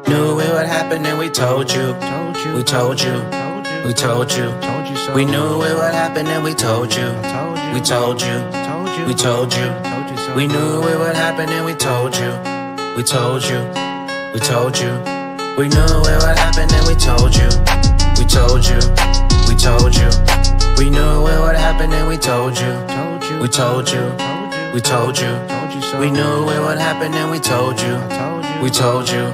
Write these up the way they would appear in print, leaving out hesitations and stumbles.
Knew it would happen and we told you. We told you. We told you. We knew it would happen and we told you. We told you. We told you. We knew it would happen and we told you. We told you. We told you. We knew it would happen and we told you. We told you. We told you. We knew it would happen and we told you. We told you. We told you. We knew it would happen and we told you. We told you.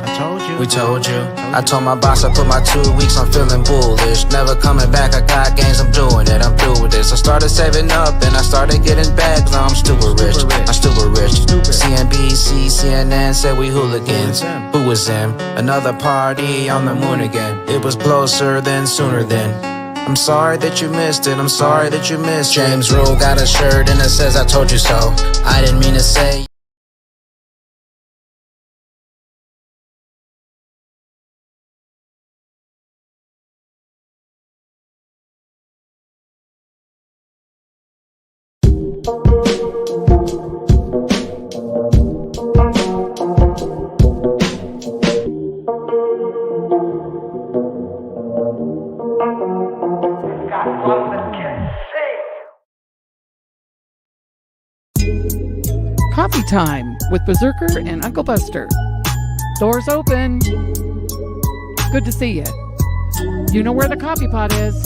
We told you. I told my boss I put my 2 weeks on feeling bullish. Never coming back, I got gains, I'm doing it, I'm through with this. I started saving up and I started getting bags. Now I'm stupid rich, I'm stupid rich. CNBC, CNN said we hooligans. Who was them? Another party on the moon again. It was closer than sooner than. I'm sorry that you missed it, I'm sorry that you missed it. James Rule got a shirt and it says I told you so. I didn't mean to say. Coffee time with Berserker and Uncle Buster. Doors open. Good to see you. You know where the coffee pot is.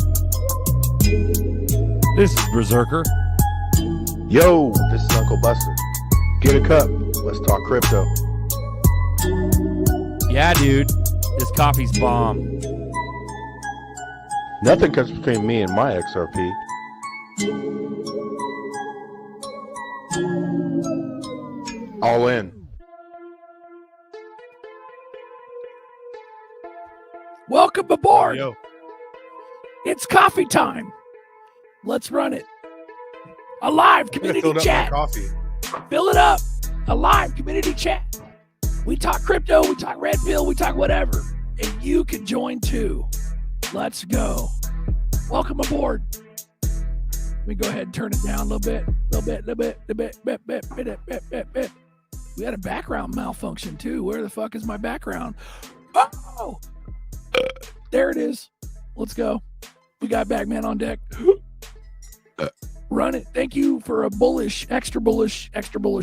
This is Berserker. Yo, this is Uncle Buster. Get a cup. Let's talk crypto. Yeah, dude. This coffee's bomb. Nothing comes between me and my XRP. All in. Welcome aboard. Yo. It's coffee time. Let's run it. A live community chat. Coffee. Fill it up. A live community chat. We talk crypto, we talk red pill, we talk whatever. And you can join too. Let's go. Welcome aboard. Let me go ahead and turn it down a little bit. We had a background malfunction too. Where the fuck is my background? Oh, there it is. Let's go. We got Bagman on deck. Run it. Thank you for a extra bullish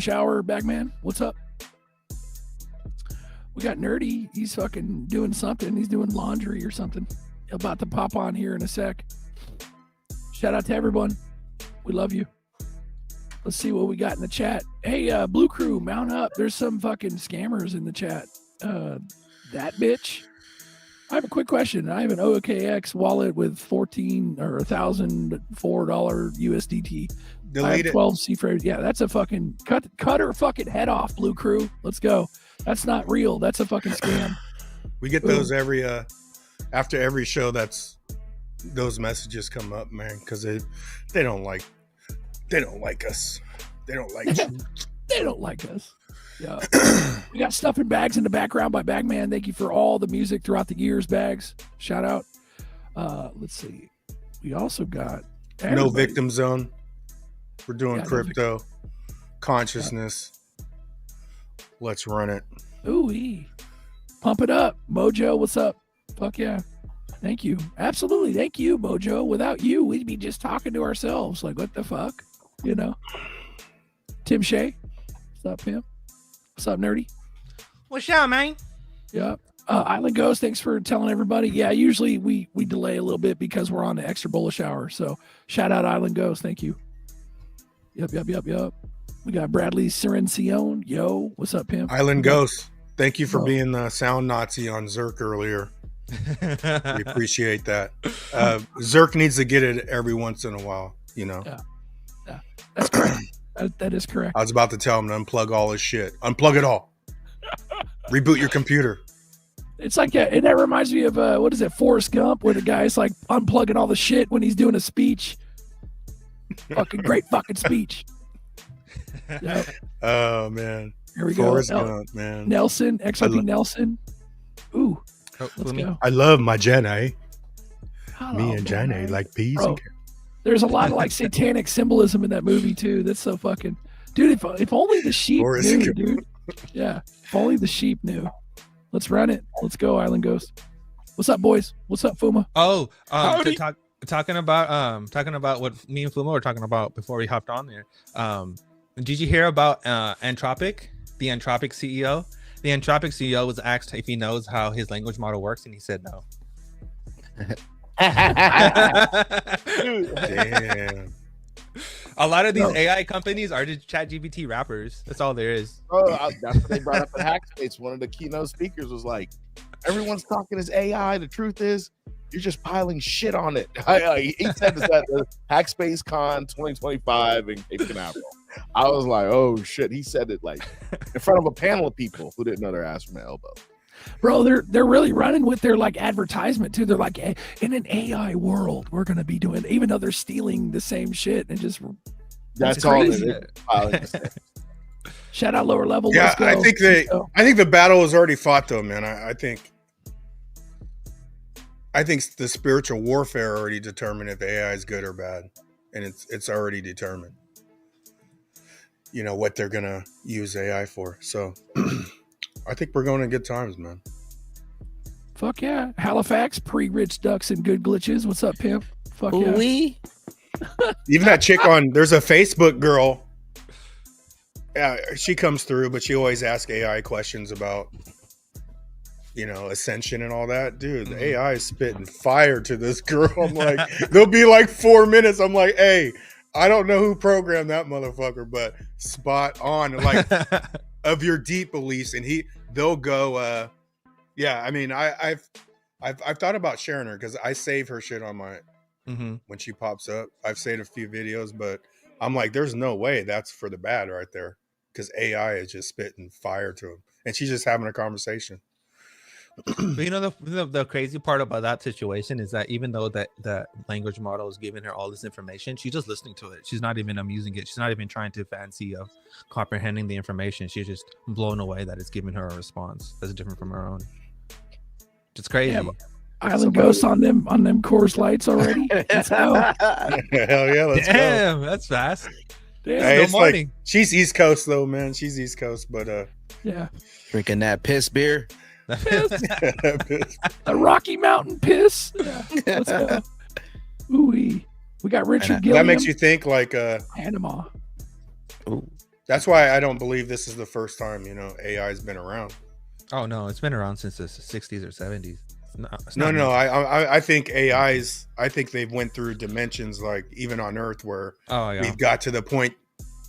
hour, Bagman. What's up? We got Nerdy. He's fucking doing something. He's doing laundry or something. About to pop on here in a sec. Shout out to everyone. We love you. Let's see what we got in the chat. Hey, Blue Crew, mount up. There's some fucking scammers in the chat. That bitch. I have a quick question. I have an OKX wallet with 14 or $1,004 USDT. Delete I have it. 12 C-frames. Yeah, that's a fucking cut her fucking head off, Blue Crew. Let's go. That's not real. That's a fucking scam. We get those every after every show. Those messages come up, man, because they don't like us. They don't like you. They don't like us. Yeah. We got stuff in bags in the background by Bagman. Thank you for all the music throughout the years, Bags. Shout out. Let's see. We also got No victim zone. We're doing crypto no consciousness. Let's run it. Ooh-wee. Pump it up. Mojo, what's up? Fuck yeah. Thank you. Absolutely. Thank you, Mojo. Without you, we'd be just talking to ourselves. Like, what the fuck? You know? Tim Shea. What's up, Pim? What's up, Nerdy? What's up, man? Yep. Island Ghost, thanks for telling everybody. Yeah, usually we delay a little bit because we're on the extra bullish hour. So shout out Island Ghost. Thank you. Yep. We got Bradley Sirencion. Yo, what's up, Pim? Island Ghost. Thank you for being the sound Nazi on Zerk earlier. We appreciate that. Zerk needs to get it every once in a while, you know. Yeah. That's correct. That is correct. I was about to tell him to unplug all his shit. Unplug it all. Reboot your computer. It's like, and that reminds me of, what is it, Forrest Gump, where the guy's like unplugging all the shit when he's doing a speech. Fucking great fucking speech. Yep. Oh, man. Here we Forrest go. Gump, man. Nelson, XRP Nelson. Ooh. Let's go. I love my Jenny. Hello, Me and Jenny man. like peas Bro, and carrots. There's a lot of like satanic symbolism in that movie too. That's so fucking, dude. If only the sheep Forrest knew, Gump. dude. Yeah, if only the sheep knew. Let's run it. Let's go, Island Ghost. What's up, boys? What's up, Fuma? Oh, Howdy. talking about what me and Fuma were talking about before we hopped on there. Did you hear about Anthropic, the Anthropic CEO? The Anthropic CEO was asked if he knows how his language model works, and he said no. Damn. A lot of these AI companies are just ChatGPT rappers. That's all there is. That's what they brought up at Hackspace. One of the keynote speakers was like, everyone's talking as AI. The truth is, you're just piling shit on it. He said this at the Hackspace Con 2025 in Cape Canaveral. I was like, oh shit. He said it like in front of a panel of people who didn't know their ass from their elbow. Bro, they're really running with their like advertisement too. They're like, in an AI world, we're gonna be doing, even though they're stealing the same shit and just. That's all it is. Shout out lower level. Yeah, I think the battle is already fought though, man. I think the spiritual warfare already determined if AI is good or bad, and it's already determined. You know what they're gonna use AI for. So I think we're going in good times, man. Fuck yeah. Halifax, pre-rich ducks and good glitches. What's up, pimp? Fuck yeah. We Even that chick there's a Facebook girl. Yeah, she comes through, but she always asks AI questions about, ascension and all that. Dude, the AI is spitting fire to this girl. I'm like, there'll be like 4 minutes. I'm like, hey, I don't know who programmed that motherfucker, but spot on, like, of your deep beliefs. And they'll go, yeah. I mean, I've thought about sharing her because I save her shit on my when she pops up. I've saved a few videos, but I'm like, there's no way that's for the bad right there, because AI is just spitting fire to him, and she's just having a conversation. But the crazy part about that situation is that even though the language model is giving her all this information, she's just listening to it. She's not even using it. She's not even trying to fancy of comprehending the information. She's just blown away that it's giving her a response that's different from her own. It's crazy. Yeah, Island Ghost on them Coors Lights already. Let's go. Hell yeah, let's go. Damn, that's fast. Damn, hey, it's like, she's East Coast though, man. She's East Coast, but yeah, drinking that piss beer. A Rocky Mountain piss. Yeah, let's go. Ooh-wee. We got Richard Gilliam. That makes you think like Panama. Ooh. That's why I don't believe this is the first time AI's been around. Oh no, it's been around since the 60s or 70s. No. I think AI's. I think they've went through dimensions like even on Earth where we've got to the point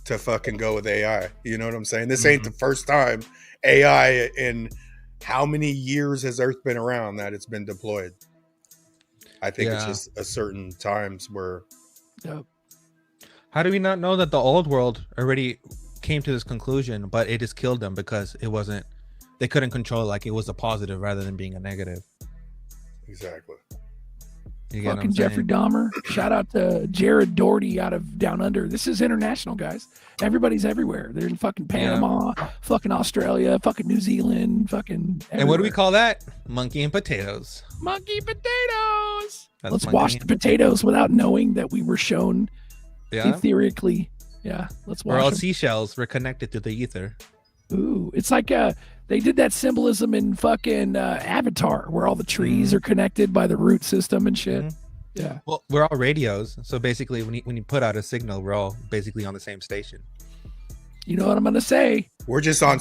to fucking go with AI. You know what I'm saying? This ain't the first time AI in how many years has Earth been around that it's been deployed. I think it's just a certain times where. Yep. How do we not know that the old world already came to this conclusion, but it just killed them because it wasn't. They couldn't control like it was a positive rather than being a negative. Exactly. Fucking Jeffrey Dahmer. Shout out to Jared Doherty out of Down Under. This is international, guys. Everybody's everywhere. They're in fucking Panama, fucking Australia, fucking New Zealand, fucking everywhere. And what do we call that? Monkey and potatoes. Monkey potatoes. Let's wash the potatoes without knowing that we were shown etherically. Yeah, let's wash We're all them. seashells. We're connected to the ether. Ooh, it's like they did that symbolism in fucking Avatar, where all the trees are connected by the root system and shit. Yeah. Well, we're all radios, so basically, when you put out a signal, we're all basically on the same station. You know what I'm gonna say? We're just on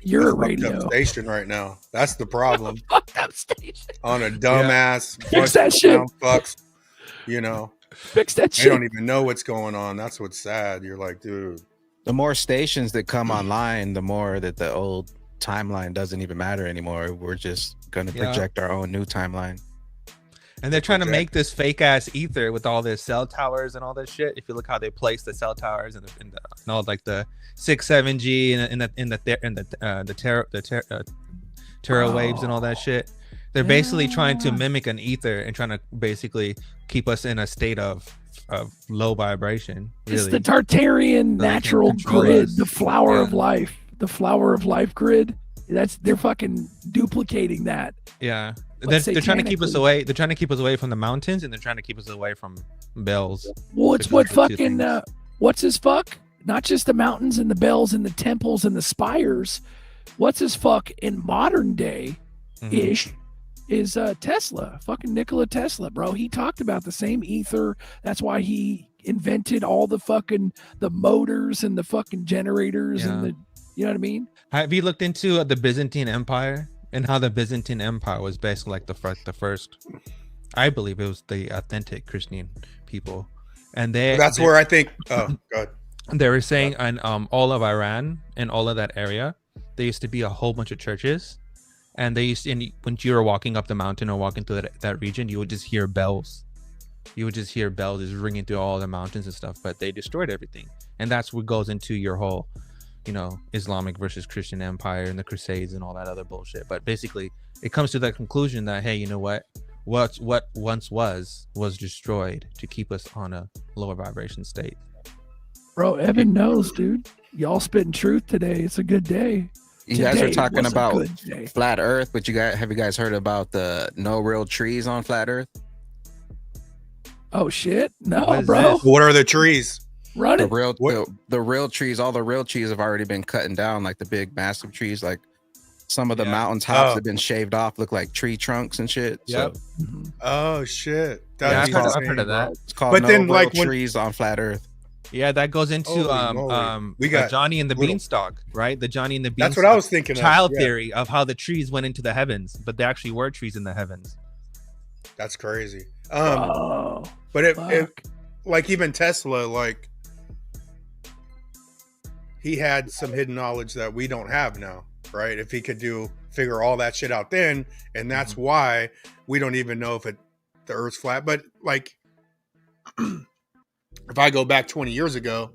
Your a radio station right now. That's the problem. Fucked up station. On a dumbass Fix that shit. fucks. Fix that They shit. don't even know what's going on. That's what's sad. You're like, dude. The more stations that come online, the more that the old timeline doesn't even matter anymore. We're just going to project our own new timeline. And they're trying to make this fake ass ether with all their cell towers and all this shit. If you look how they place the cell towers and all like the 6-7G and the tera waves and all that shit, they're basically trying to mimic an ether and trying to basically keep us in a state of low vibration. Really. It's the Tartarian natural grid, the flower of life, grid. They're fucking duplicating that. Yeah. They're trying to keep us away. They're trying to keep us away from the mountains, and they're trying to keep us away from bells. Well, it's what fucking what's his fuck? Not just the mountains and the bells and the temples and the spires. what's his fuck in modern day Mm-hmm. ish is Tesla, fucking Nikola Tesla, bro. He talked about the same ether. That's why he invented all the fucking the motors and the fucking generators and Yeah. the, you know what I mean? Have you looked into the Byzantine Empire and how the Byzantine Empire was basically like the first? I believe it was the authentic Christian people, and That's where I think. Oh, God. they were saying on all of Iran and all of that area, there used to be a whole bunch of churches, and they used to, and when you were walking up the mountain or walking through that region, you would just hear bells. You would just hear bells just ringing through all the mountains and stuff. But they destroyed everything, and that's what goes into your whole, Islamic versus Christian empire and the Crusades and all that other bullshit. But basically, it comes to that conclusion that, hey, you know what once was destroyed to keep us on a lower vibration state. Bro, Evan knows, dude. Y'all spitting truth today. It's a good day. You guys are Today talking was a about good day. flat Earth, but have you guys heard about the no real trees on flat Earth? Oh shit. What No, is bro. this? What are the trees? Run The it. real What? the real trees, all the real trees have already been cutting down, like the big massive trees, like some of the Yeah. mountain tops Oh. have been shaved off, look like tree trunks and shit. Yep. So Mhm. Oh shit. Yeah, That'd I've be heard, insane, I've heard of bro. that. it's called But no then, real like, when- trees on flat Earth. Yeah, that goes into Holy moly. We got Johnny and the little- Beanstalk, right? The Johnny and the Beanstalk. That's what I was thinking. Child of. Yeah, theory of how the trees went into the heavens, but there actually were trees in the heavens. That's crazy. Oh, But if fuck. like even Tesla, like he had some hidden knowledge that we don't have now, right? If he could figure all that shit out then, and that's why we don't even know if the Earth's flat. But like, if I go back 20 years ago,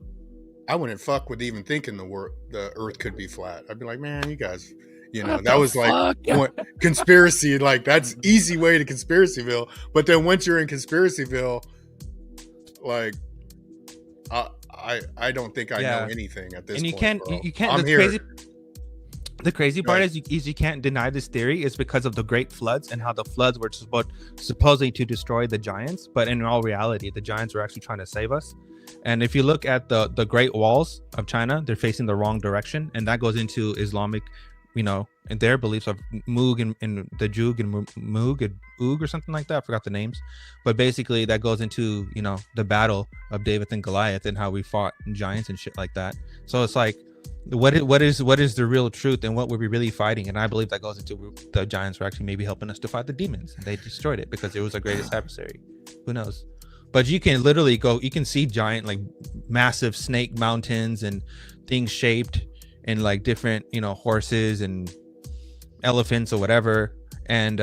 I wouldn't fuck with even thinking the Earth could be flat. I'd be like, man, you guys, What that the was like fuck? conspiracy. Like that's easy way to conspiracyville. But then once you're in conspiracyville, like I don't think I Yeah. know anything at this And point. you bro. can't. I'm The here. crazy part Right. is you can't deny this theory. It's because of the great floods and how the floods were supposedly to destroy the giants, but in all reality, the giants were actually trying to save us. And if you look at the Great Walls of China, they're facing the wrong direction, and that goes into Islamic, and their beliefs of Moog and the Jug and Moog and Oog or something like that. I forgot the names, but basically that goes into the battle of David and Goliath and how we fought giants and shit like that. So it's like, what is the real truth and what were we really fighting? And I believe that goes into the giants were actually maybe helping us to fight the demons. They destroyed it because it was our greatest adversary. Who knows? But you can literally you can see giant, like massive snake mountains and things shaped in like different, horses and elephants or whatever. And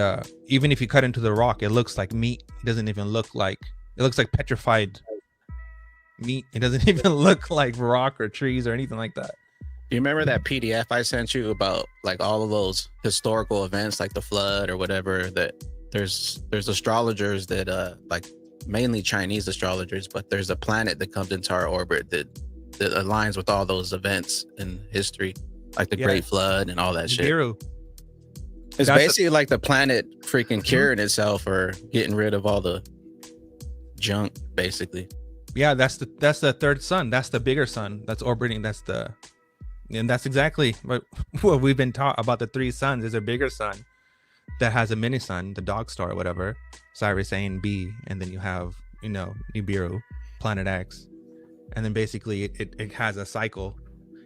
even if you cut into the rock, it looks like meat. It doesn't even look like, it looks like petrified meat. It doesn't even look like rock or trees or anything like that. Do you remember that PDF I sent you about like all of those historical events, like the flood or whatever? That there's astrologers that like mainly Chinese astrologers, but there's a planet that comes into our orbit that aligns with all those events in history, like the Yeah. Great Flood and all that shit. Nibiru. It's That's basically like the planet freaking curing itself or getting rid of all the junk, basically. Yeah, that's the third sun. That's the bigger sun that's orbiting. And that's exactly what we've been taught about the three suns. There's a bigger sun that has a mini sun, the dog star or whatever, Cyrus A and B, and then you have Nibiru, Planet X, and then basically it has a cycle,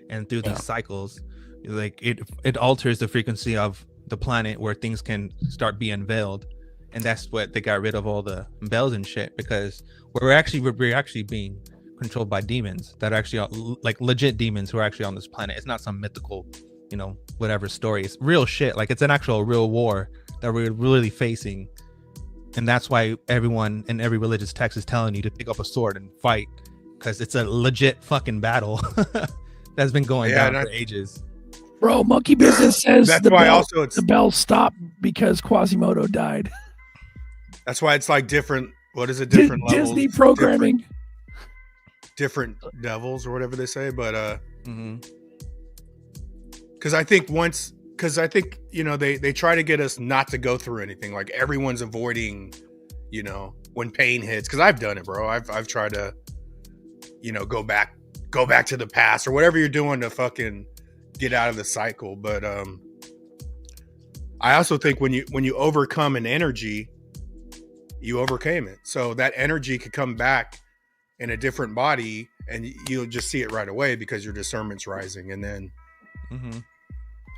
and through these cycles, like it alters the frequency of the planet where things can start being unveiled, and that's what they got rid of all the bells and shit, because we're actually being controlled by demons that are actually like legit demons who are actually on this planet. It's not some mythical, whatever story. It's real shit. Like it's an actual real war that we're really facing, and that's why everyone in every religious text is telling you to pick up a sword and fight, because it's a legit fucking battle that's been going down for ages. Bro, Monkey Business says That's the why bell, also it's the bell stopped because Quasimodo died. that's why it's like different. What is it? Different levels. Disney programming. different devils or whatever they say. But Mm-hmm. because I think they try to get us not to go through anything. Like everyone's avoiding, when pain hits. Because I've done it, bro. I've tried to, go back to the past or whatever you're doing to fucking get out of the cycle. But I also think when you overcome an energy, you overcame it. So that energy could come back in a different body, and you'll just see it right away because your discernment's rising. And then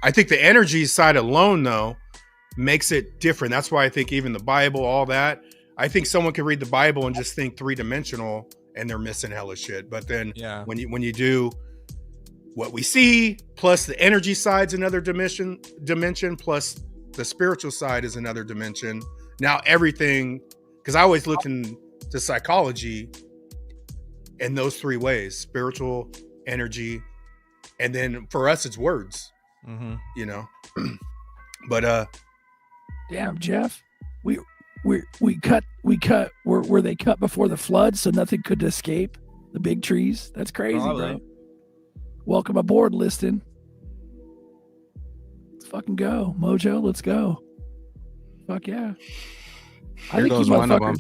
I think the energy side alone, though, makes it different. That's why I think even the Bible, all that, I think someone could read the Bible and just think 3-dimensional and they're missing hella shit. But then when you do what we see, plus the energy side's another dimension, plus the spiritual side is another dimension. Now everything, because I always looked into psychology in those 3 ways: spiritual, energy, and then for us it's words. You know. But damn, Jeff, we cut where they cut before the flood, so nothing could escape the big trees. That's crazy, bro. Welcome aboard, Liston. Let's fucking go, Mojo. Let's go. Fuck yeah. Here goes one of them.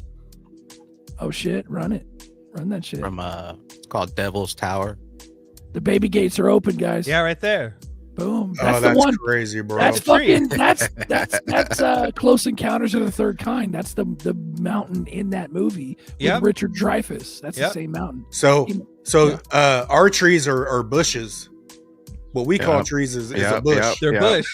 Oh shit, run it. Run that shit. From it's called Devil's Tower. The baby gates are open, guys. Yeah, right there. Boom. That's the one. Crazy, bro. That's fucking. That's Close Encounters of the Third Kind. That's the mountain in that movie with Richard Dreyfuss. That's the same mountain. So our trees are bushes. What we call trees is a bush. They're bush.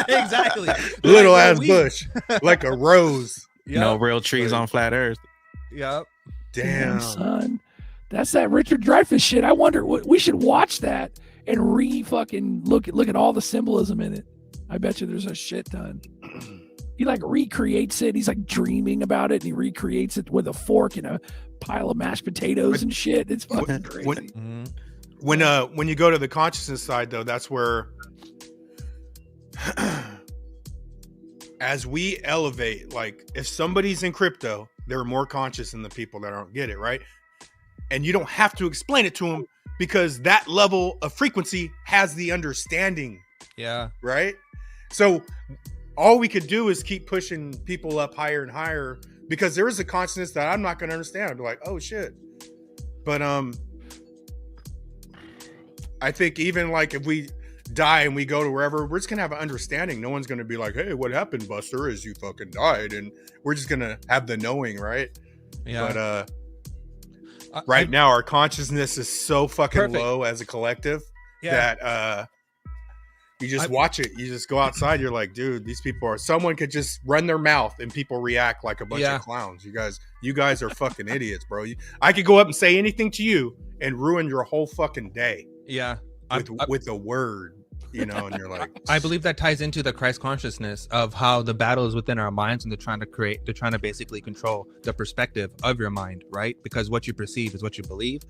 Exactly. Little ass bush, like a rose. No real trees on flat Earth. Yep. Damn, son. That's that Richard Dreyfuss shit. I wonder what we should watch that and fucking look at all the symbolism in it. I bet you there's a shit ton. He like recreates it. He's like dreaming about it, and he recreates it with a fork and a pile of mashed potatoes and shit. It's fucking crazy. When you go to the consciousness side, though, that's where as we elevate, like if somebody's in crypto, they're more conscious than the people that don't get it, right? And you don't have to explain it to them because that level of frequency has the understanding. Yeah. Right? So all we could do is keep pushing people up higher and higher because there is a consciousness that I'm not going to understand. I'd be like, oh shit. But I think even like if we die and we go to wherever, we're just going to have an understanding. No one's going to be like, hey, what happened, Buster, is you fucking died. And we're just going to have the knowing, right? Yeah. But right now our consciousness is so fucking low as a collective that you just watch it. You just go outside. You're like, dude, these people are. Someone could just run their mouth and people react like a bunch of clowns. You guys are fucking idiots, bro. I could go up and say anything to you and ruin your whole fucking day. Yeah, with a word, you know. And you're like, I believe that ties into the Christ consciousness of how the battle is within our minds, and they're trying to basically control the perspective of your mind, right? Because what you perceive is what you believe.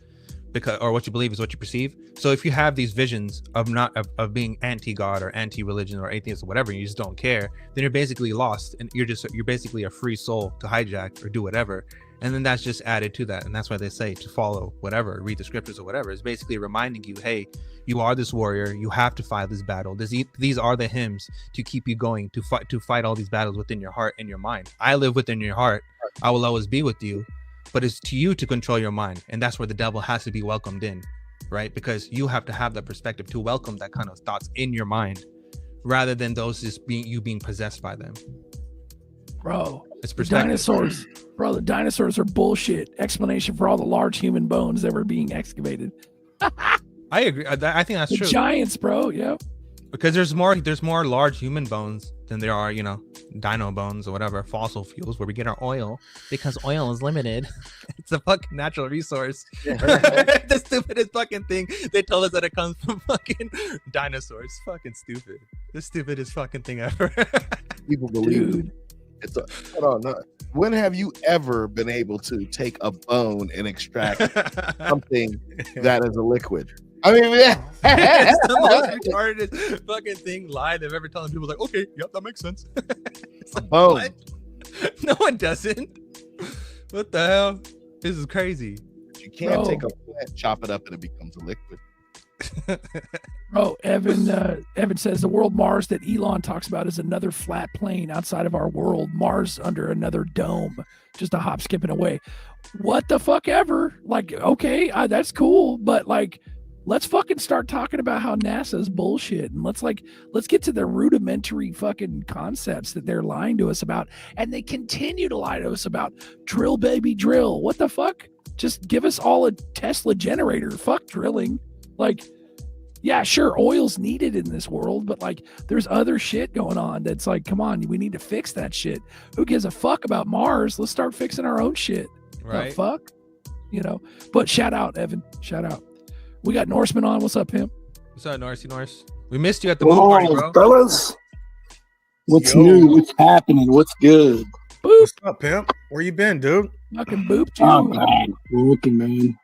Or what you believe is what you perceive. So if you have these visions of being anti-God or anti-religion or atheist or whatever, and you just don't care, then you're basically lost, and you're basically a free soul to hijack or do whatever. And then that's just added to that, and that's why they say to follow whatever, read the scriptures or whatever. It's basically reminding you, hey, you are this warrior. You have to fight this battle. These are the hymns to keep you going, to fight all these battles within your heart and your mind. I live within your heart. I will always be with you. But it's to you to control your mind, and that's where the devil has to be welcomed in, right? Because you have to have that perspective to welcome that kind of thoughts in your mind, rather than those just being possessed by them. Bro, it's dinosaurs. Bro, the dinosaurs are bullshit. Explanation for all the large human bones that were being excavated. I agree. I think that's true. Giants, bro. Yep. Because there's more large human bones than there are, dino bones or whatever, fossil fuels, where we get our oil, because oil is limited. It's a fucking natural resource. The stupidest fucking thing. They told us that it comes from fucking dinosaurs. Fucking stupid. The stupidest fucking thing ever. People believe it. Hold on. When have you ever been able to take a bone and extract something that is a liquid? I mean, it's the most retarded fucking thing lie they've ever told people. Like, okay, yep, that makes sense. It's like, boom. What? No one doesn't. What the hell? This is crazy. You can't take a plant, chop it up, and it becomes a liquid. Bro, Evan says the world Mars that Elon talks about is another flat plane outside of our world. Mars under another dome, just a hop, skipping away. What the fuck ever? Like, okay, that's cool, but like, let's fucking start talking about how NASA's bullshit, and let's get to the rudimentary fucking concepts that they're lying to us about, and they continue to lie to us about. Drill, baby, drill. What the fuck? Just give us all a Tesla generator. Fuck drilling. Like, yeah, sure, oil's needed in this world, but like, there's other shit going on that's like, come on, we need to fix that shit. Who gives a fuck about Mars? Let's start fixing our own shit. Right. The fuck? You know. But shout out, Evan. Shout out. We got Norseman on. What's up, pimp? What's up, Norse? We missed you at the moon party, bro. Fellas, what's Yo. new? What's happening? What's good? Boop. What's up, pimp? Where you been, dude? Fucking booped you. Oh man, working, man.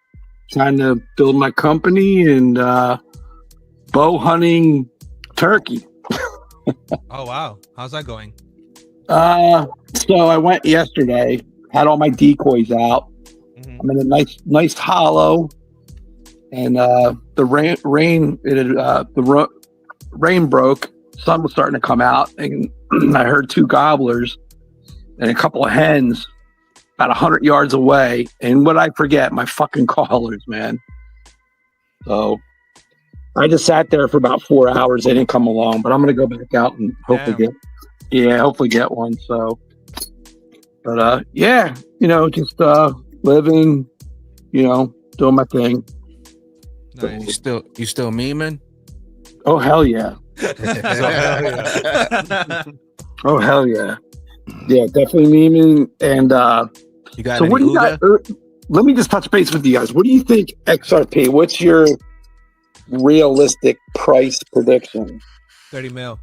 Trying to build my company and bow hunting turkey. Oh wow, how's that going? So I went yesterday. Had all my decoys out. Mhm. I'm in a nice hollow, and the rain broke. Sun was starting to come out, and I heard two gobblers and a couple of hens about 100 yards away. And what I forget, my fucking callers, man. So I just sat there for about 4 hours. They didn't come along, but I'm gonna go back out and hopefully get one. So, but yeah, just living, doing my thing. Nice. You still memeing? Oh hell yeah! Oh hell yeah! Yeah, definitely memeing. And You got so any what do you Uga? guys? Let me just touch base with you guys. What do you think XRP? What's your realistic price prediction? 30 mil.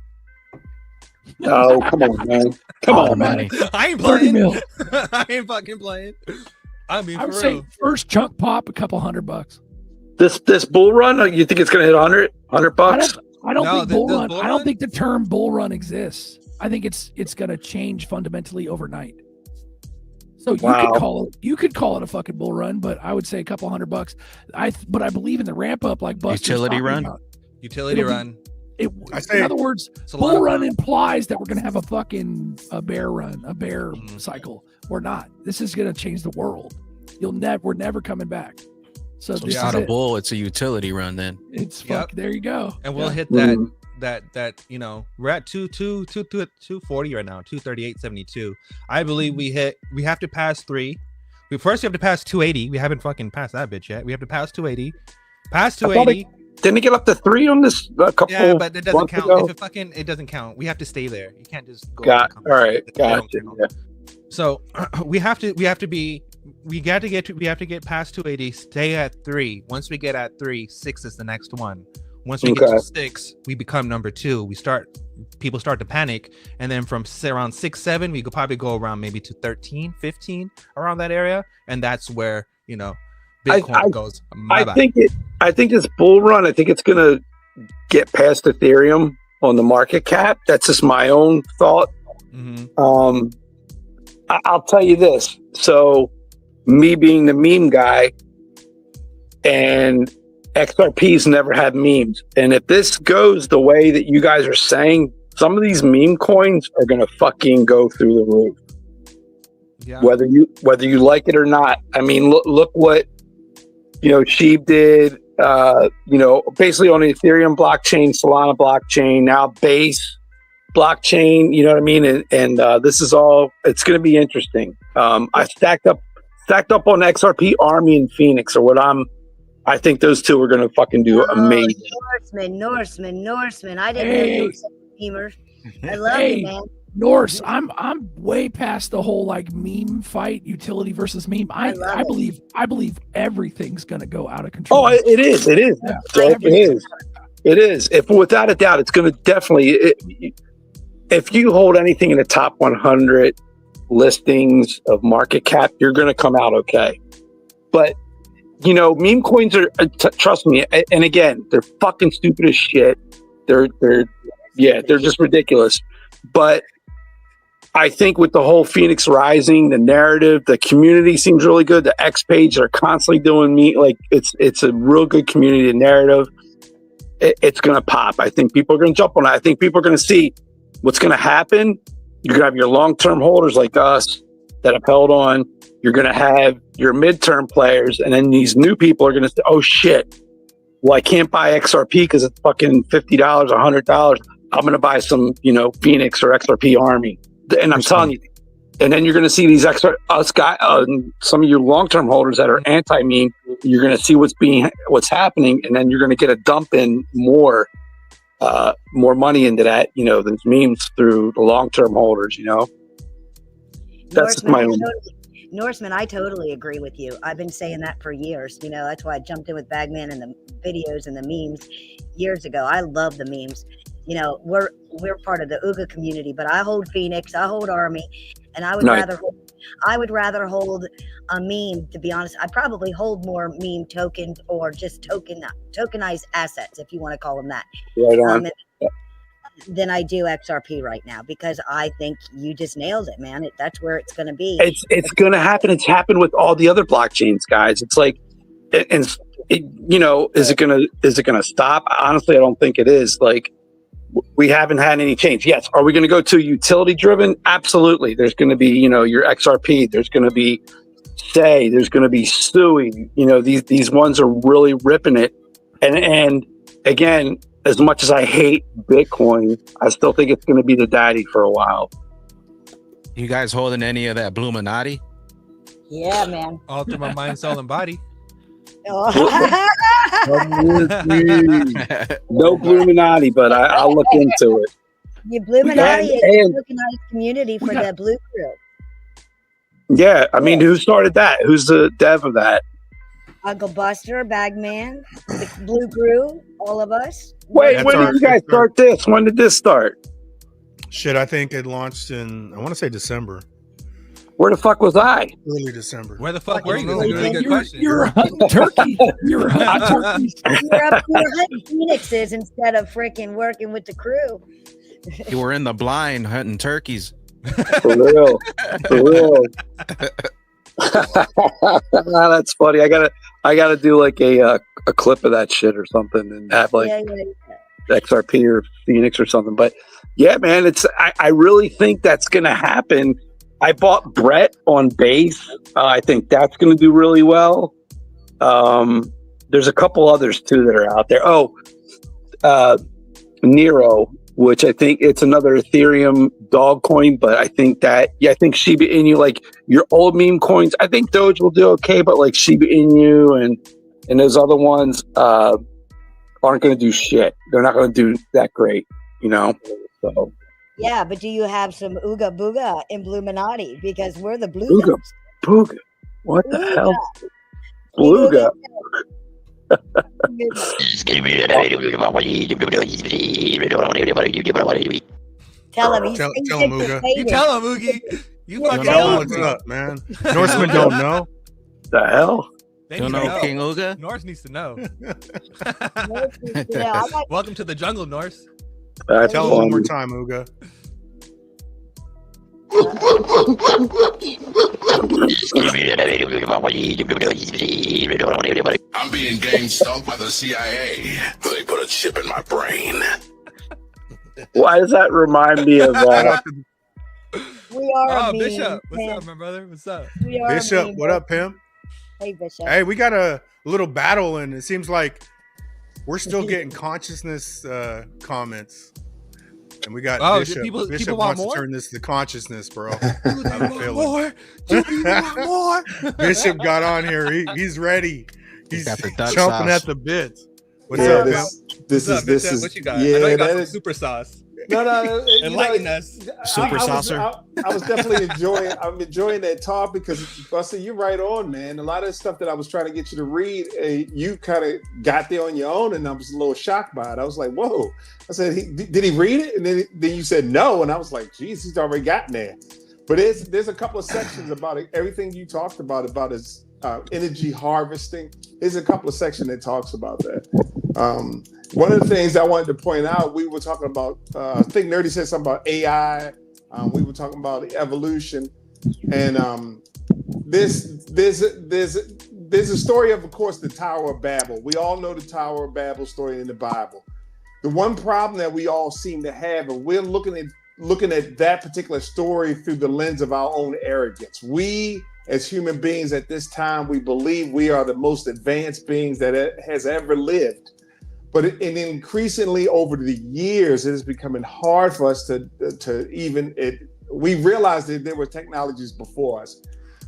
Oh, come on, man! Come on, man! money. I ain't 30 playing. mil. I ain't fucking playing. I mean, I would for say real. first chunk pop, a couple $100. This bull run, you think it's going to hit 100 bucks? I don't No, think the bull bull run. I run? don't think the term bull run exists. I think it's going to change fundamentally overnight. So Wow. you could call it a fucking bull run, but I would say a couple $100. But I believe in the ramp up, like Buster's Utility talking run? about. Utility It'll be- run. I say- In other words, It's a lot bull of run fun. implies that we're going to have a bear run, a bear Mhm. cycle. We're not. This is going to change the world. We're never coming back. So So this it's is not a it. bull, it's a utility run then. It's Yep. fuck. There you go. And we'll Yeah. hit Mhm. that we're at 240 right now, 238.72. I believe we have to pass 3. We have to pass 280. We haven't fucking passed that bitch yet. We have to pass 280. Pass I thought 280. Didn't it get up to 3 on this a couple? Yeah, but it doesn't months count. ago? It doesn't count. We have to stay there. You can't just go. Got up all right. They don't Gotcha. count. Yeah. So we have to get past 280, stay at 3. Once we get at 3, 6 is the next one. Once we get Okay. to 6, we become number 2. People start to panic, and then from around 6, 7, we could probably go around maybe to 13, 15, around that area, and that's where Bitcoin goes. I think this bull run, I think it's going to get past Ethereum on the market cap. That's just my own thought. Mhm. I'll tell you this. So, me being the meme guy, and XRP's never had memes. And if this goes the way that you guys are saying, some of these meme coins are going to fucking go through the roof. Yeah. Whether you like it or not. I mean, look what Sheep did. Basically on the Ethereum blockchain, Solana blockchain, now Base blockchain. You know what I mean? And this is all. It's going to be interesting. I stacked up on XRP, Army, and Phoenix. Or what I think those two are going to fucking do amazing. Norseman. I didn't know you were such a gamer. I love Hey. you, man. Norse, I'm way past the whole like meme fight, utility versus meme. I love it. believe everything's gonna go out of control. Oh, it is. It is. Yeah. So it is. It is. If without a doubt, it's going to definitely. If you hold anything in the top 100 listings of market cap, you're going to come out okay. But meme coins are. Trust me. And again, they're fucking stupid as shit. They're just ridiculous. But I think with the whole Phoenix Rising, the narrative, the community seems really good. The X page are constantly doing it's a real good community narrative. It's going to pop. I think people are going to jump on it. I think people are going to see what's going to happen. You're going to have your long-term holders like us that have held on. You're going to have your midterm players, and then these new people are going to say, "Oh shit, well, I can't buy XRP because it's fucking $50 or $100. I'm going to buy some, Phoenix or XRP Army. And I'm telling you, and then you're going to see these some of your long-term holders that are anti-meme. You're going to see what's happening, and then you're going to get a dump in more money into that, those memes through the long-term holders. That's my own. Norseman, I totally agree with you. I've been saying that for years. That's why I jumped in with Bagman and the videos and the memes years ago. I love the memes. We're part of the Ooga community, but I hold Phoenix, I hold Army, and I would rather hold a meme. To be honest, I probably hold more meme tokens or just tokenized assets, if you want to call them that. Right on. Than I do XRP right now, because I think you just nailed it, man. That's where it's going to be. It's going to happen. It's happened with all the other blockchains, guys. It's like, is it going to stop? Honestly, I don't think it is. Like, we haven't had any change. Yes. Are we going to go to utility driven? Absolutely. There's going to be, your XRP. There's going to be Say. There's going to be Sui. These ones are really ripping it. And again, as much as I hate Bitcoin, I still think it's going to be the daddy for a while. You guys holding any of that Bluminati? Yeah, man. Ultima mind, soul, and body. No Bluminati, but I'll look into it. The Bluminati is a tokenized community for the Blue Crew. Yeah, I mean, who started that? Who's the dev of that? Uncle Buster, Bagman, the Blue Crew, all of us. Wait, when did you guys start this? When did this start? Shit, I think it launched in, I want to say December. Where the fuck was I? Early December. Where the fuck were you? That's a really good question. You're hunting turkey. You're hunting turkeys. You're hunting phoenixes instead of freaking working with the crew. You were in the blind hunting turkeys. For real. That's funny. I gotta do like a clip of that shit or something and have like XRP or Phoenix or something. But yeah, man, I really think that's gonna happen. I bought Brett on base. I think that's gonna do really well. There's a couple others too that are out there. Nero, which I think it's another Ethereum dog coin, but I think Shiba Inu, like your old meme coins, I think Doge will do okay, but like Shiba Inu and those other ones aren't going to do shit. They're not going to do that great, So yeah, but do you have some Ooga Booga in Bluminati? Because we're the Blue Ooga Booga. What the hell? Bluga. Tell him, tell him, Ooga. You tell him, Oogie. You fucking tell him what's up, man. Norsemen don't know. The hell? They Don't need to know King Ooga? Norse needs to know. Welcome to the jungle, Norse. That's tell him one more time, Ooga. I'm being gang stalked by the CIA. They put a chip in my brain. Why does that remind me of We are Bishop. What's up, my brother? What's up? Bishop, what up, pimp? Hey, Bishop. Hey, we got a little battle, and it seems like we're still getting consciousness comments. And we got Bishop. Bishop wants to turn this to consciousness, bro. More. Bishop got on here. He's ready. He's chomping sauce at the bits. What's up, pimp? This is what you got. I know you got some super sauce. No. Enlighten us. Super saucer. I was definitely enjoying that talk because Buster, you're right on, man. A lot of the stuff that I was trying to get you to read, you kind of got there on your own, and I was a little shocked by it. I was like, whoa. I said, did he read it? And then you said no, and I was like, geez, he's already gotten there. But there's a couple of sections about it. Everything you talked about his energy harvesting. There's a couple of sections that talks about that. One of the things I wanted to point out, we were talking about, I think Nerdy said something about AI. We were talking about evolution. And there's a story of course, the Tower of Babel. We all know the Tower of Babel story in the Bible. The one problem that we all seem to have, and we're looking at that particular story through the lens of our own arrogance. We as human beings at this time, we believe we are the most advanced beings that has ever lived. But and increasingly over the years, it is becoming hard for us to even we realized that there were technologies before us.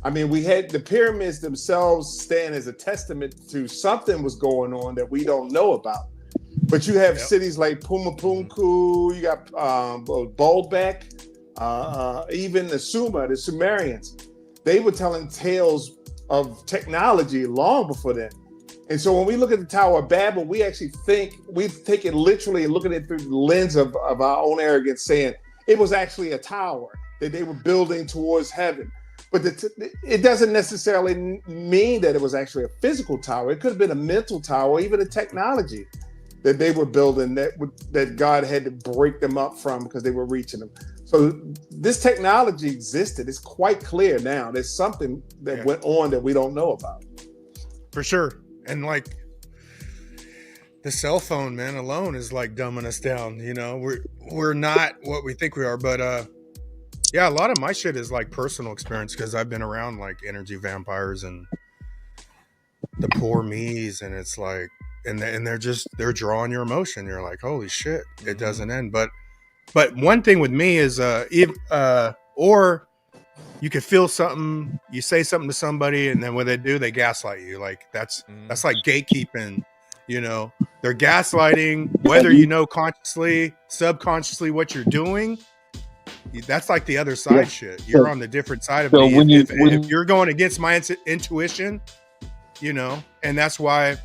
I mean, we had the pyramids themselves stand as a testament to something was going on that we don't know about. But you have cities like Pumapunku, you got Baalbek, even the Sumerians. They were telling tales of technology long before then. And so when we look at the Tower of Babel, we actually think, we take it literally and look at it through the lens of our own arrogance, saying it was actually a tower that they were building towards heaven. But it doesn't necessarily mean that it was actually a physical tower. It could have been a mental tower, even a technology that they were building that God had to break them up from because they were reaching them. So this technology existed. It's quite clear now. There's something that went on that we don't know about. For sure. And like the cell phone, man, alone is like dumbing us down. You know, we're not what we think we are. But yeah, a lot of my shit is like personal experience because I've been around like energy vampires and the poor me's, and it's like, and they're drawing your emotion. You're like, holy shit, it doesn't end. But one thing with me is or you could feel something, you say something to somebody, and then when they do, they gaslight you. Like that's like gatekeeping, you know. They're gaslighting, whether you know consciously, subconsciously what you're doing. That's like the other side shit. You're on the different side of me. If you're going against my intuition, you know, and that's why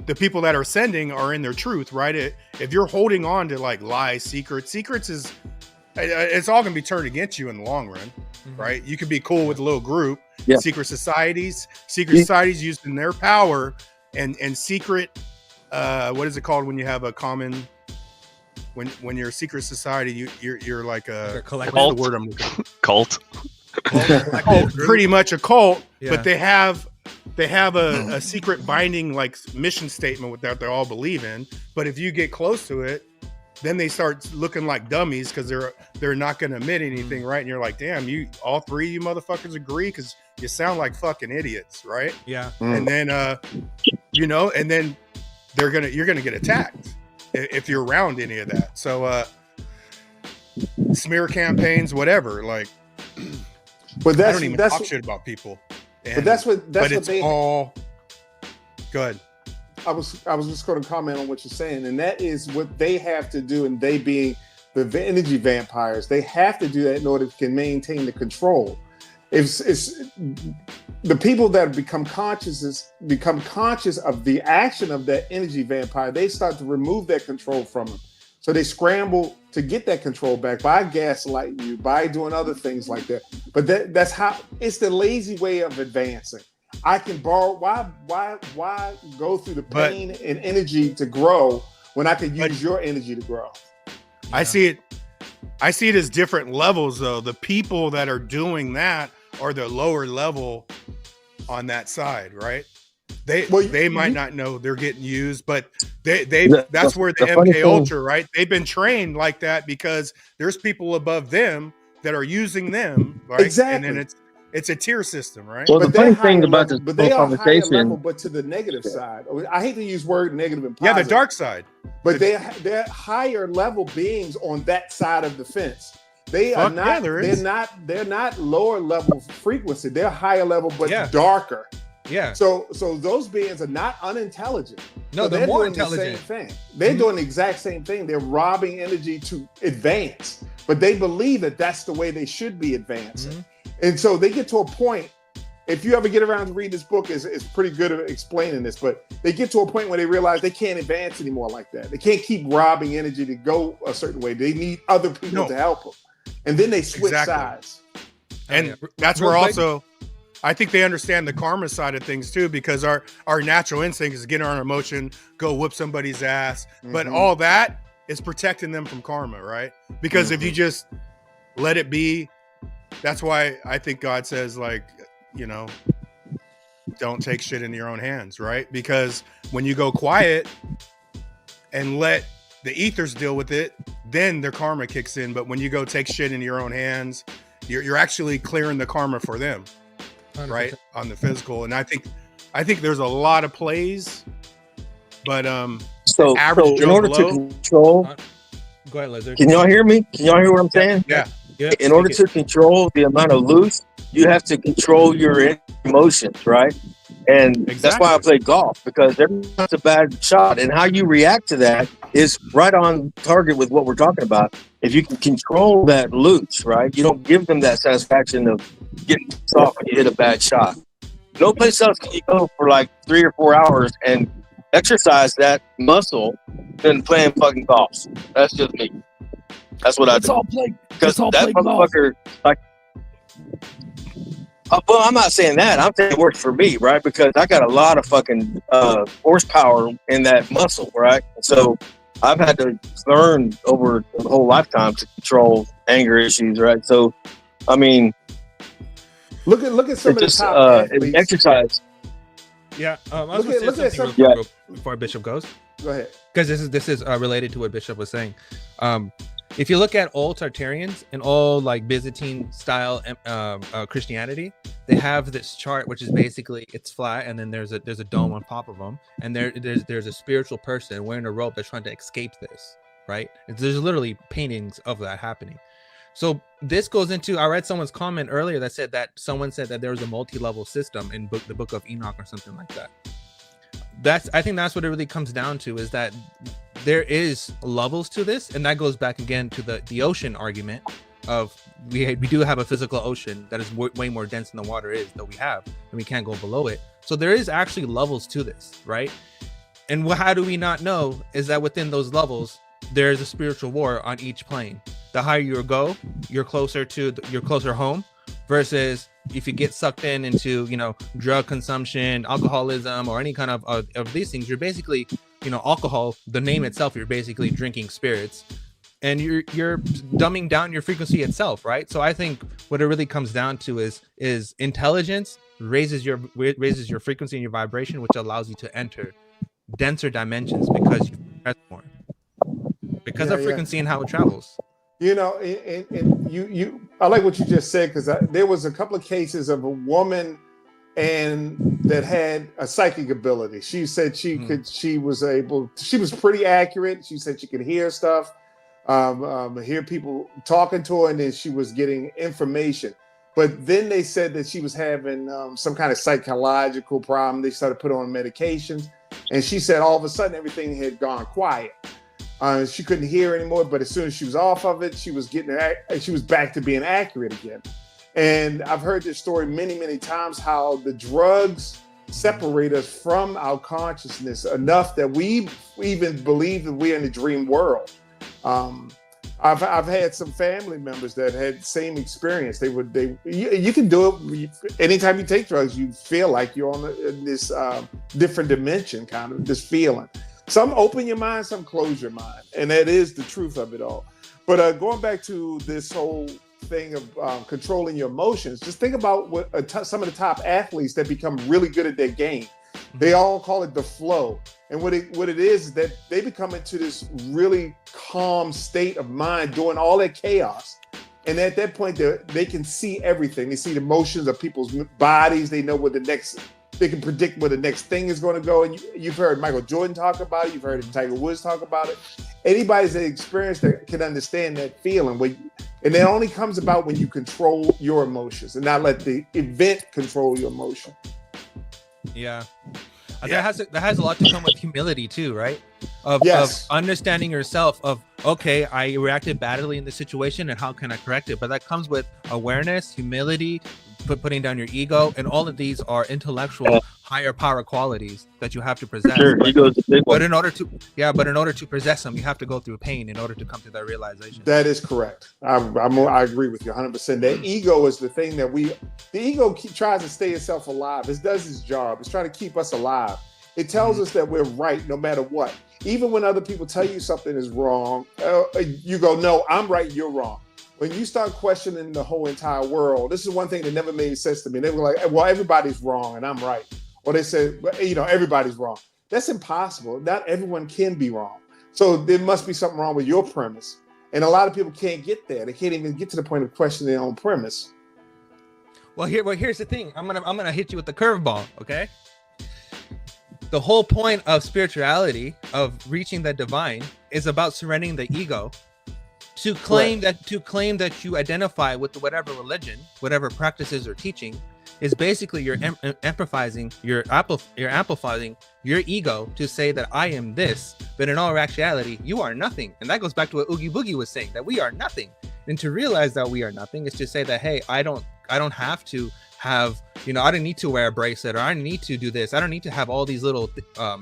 the people that are sending are in their truth, right? If you're holding on to like lies, secrets is, it's all gonna be turned against you in the long run, right? You could be cool with a little group, secret societies using their power and secret, what is it called when you have a common, when you're a secret society, you're like a cult. What's the word I'm looking for? Cult. Pretty much a cult, Yeah. but they have a secret binding like mission statement that they all believe in. But if you get close to it, then they start looking like dummies because they're not going to admit anything, right? And you're like, damn, you all three of you motherfuckers agree because you sound like fucking idiots, right? Yeah. And then you know, and then you're gonna get attacked if you're around any of that. So smear campaigns, whatever, like. But I don't even talk shit about people. But that's what it's they all good. I was just going to comment on what you're saying, and that is what they have to do, and they being the energy vampires, they have to do that in order to maintain the control. It's the people that become conscious of the action of that energy vampire. They start to remove that control from them. So they scramble to get that control back by gaslighting you, by doing other things like that. But that's how it's the lazy way of advancing. I can borrow. Why go through the pain and energy to grow when I could use your energy to grow? I see it as different levels though. The people that are doing that are the lower level on that side, right? They might not know they're getting used, but that's where the MK Ultra, right? They've been trained like that because there's people above them that are using them, right? Exactly. And then it's a tier system, right? Well, the funny thing about this whole conversation, level, but to the negative side. I hate to use word negative and positive. Yeah, the dark side. But they're higher level beings on that side of the fence. They are not. They're not lower level frequency. They're higher level, but darker. Yeah. So those beings are not unintelligent. No, so they're more doing intelligent. The same thing. They're doing the exact same thing. They're robbing energy to advance, but they believe that that's the way they should be advancing. And so they get to a point. If you ever get around to read this book, it's pretty good at explaining this. But they get to a point where they realize they can't advance anymore like that. They can't keep robbing energy to go a certain way. They need other people to help them, and then they switch sides. And that's where also. I think they understand the karma side of things too, because our natural instinct is to get on our emotion, go whoop somebody's ass. But all that is protecting them from karma, right? Because if you just let it be, that's why I think God says, like, you know, don't take shit into your own hands, right? Because when you go quiet and let the ethers deal with it, then their karma kicks in. But when you go take shit into your own hands, you're actually clearing the karma for them. right, on the physical. And I think there's a lot of plays, but So average in Joe order Blow. to control, Go ahead, Lizard. can y'all hear me? Can y'all hear what I'm saying? Yeah. In order to control the amount of loose, you have to control your emotions, right? And that's why I play golf, because every time's a bad shot, and how you react to that is right on target with what we're talking about. If you can control that loose, right, you don't give them that satisfaction of getting soft when you hit a bad shot. No place else can you go for like 3 or 4 hours and exercise that muscle than playing fucking golf. That's just me. That's what I do. Because that motherfucker, like, well, I'm not saying that. I'm saying it works for me, right? Because I got a lot of fucking horsepower in that muscle, right? So I've had to learn over the whole lifetime to control anger issues, right? So, I mean, look at some of the top athletes. Exercise. Yeah, I was Look going to at say some. something real quick before Bishop goes. Go ahead. Because this is related to what Bishop was saying. If you look at all Tartarians and all like Byzantine style Christianity, they have this chart which is basically it's flat and then there's a dome on top of them, and there's a spiritual person wearing a robe that's trying to escape this, right? There's literally paintings of that happening. So this goes into, I read someone's comment earlier that said that someone said that there was a multi-level system in the book of Enoch or something like that. I think that's what it really comes down to, is that there is levels to this, and that goes back again to the ocean argument of we do have a physical ocean that is way more dense than the water is that we have, and we can't go below it. So there is actually levels to this, right? And how do we not know is that within those levels there is a spiritual war on each plane. The higher you go, you're closer home, versus if you get sucked into drug consumption, alcoholism, or any kind of these things, you're basically alcohol, the name itself, you're basically drinking spirits, and you're dumbing down your frequency itself, right? So I think what it really comes down to is intelligence raises your frequency and your vibration, which allows you to enter denser dimensions because you press more because of frequency and how it travels. And you I like what you just said, because there was a couple of cases of a woman that had a psychic ability. She said she was pretty accurate. She said she could hear stuff, hear people talking to her, and then she was getting information. But then they said that she was having some kind of psychological problem. They started putting her on medications, and she said all of a sudden everything had gone quiet. She couldn't hear anymore, but as soon as she was off of it, she was back to being accurate again. And I've heard this story many, many times, how the drugs separate us from our consciousness enough that we even believe that we're in the dream world. I've had some family members that had the same experience. You can do it anytime you take drugs. You feel like you're on this different dimension, kind of this feeling. Some open your mind, some close your mind, and that is the truth of it all. But going back to this whole thing of controlling your emotions, just think about some of the top athletes that become really good at their game. They all call it the flow, and what it is that they become into this really calm state of mind during all that chaos. And at that point, they can see everything. They see the motions of people's bodies. They know they can predict where the next thing is going to go. And you've heard Michael Jordan talk about it. You've heard Tiger Woods talk about it. Anybody's that experienced that can understand that feeling. And it only comes about when you control your emotions and not let the event control your emotion. Yeah. That has a lot to come with humility too, right? Of understanding yourself of, okay, I reacted badly in this situation and how can I correct it? But that comes with awareness, humility, putting down your ego, and all of these are intellectual higher power qualities that you have to possess. Sure, ego's a big one. But in order to possess them, you have to go through pain in order to come to that realization. That is correct. I agree with you 100%. That ego is the thing that the ego tries to stay itself alive. It does its job. It's trying to keep us alive. It tells us that we're right no matter what. Even when other people tell you something is wrong, you go, no, I'm right, you're wrong. When you start questioning the whole entire world, this is one thing that never made sense to me. They were like, well, everybody's wrong and I'm right. Or they said, everybody's wrong. That's impossible. Not everyone can be wrong. So there must be something wrong with your premise. And a lot of people can't get there. They can't even get to the point of questioning their own premise. Well, here's the thing. I'm gonna hit you with the curveball. Okay. The whole point of spirituality, of reaching the divine, is about surrendering the ego. To claim that you identify with whatever religion, whatever practices or teaching, is basically you're amplifying your ego to say that I am this, but in all actuality you are nothing. And that goes back to what Oogie Boogie was saying, that we are nothing. And to realize that we are nothing is to say that, hey, I don't have to have, I don't need to wear a bracelet, or I don't need to do this. I don't need to have all these little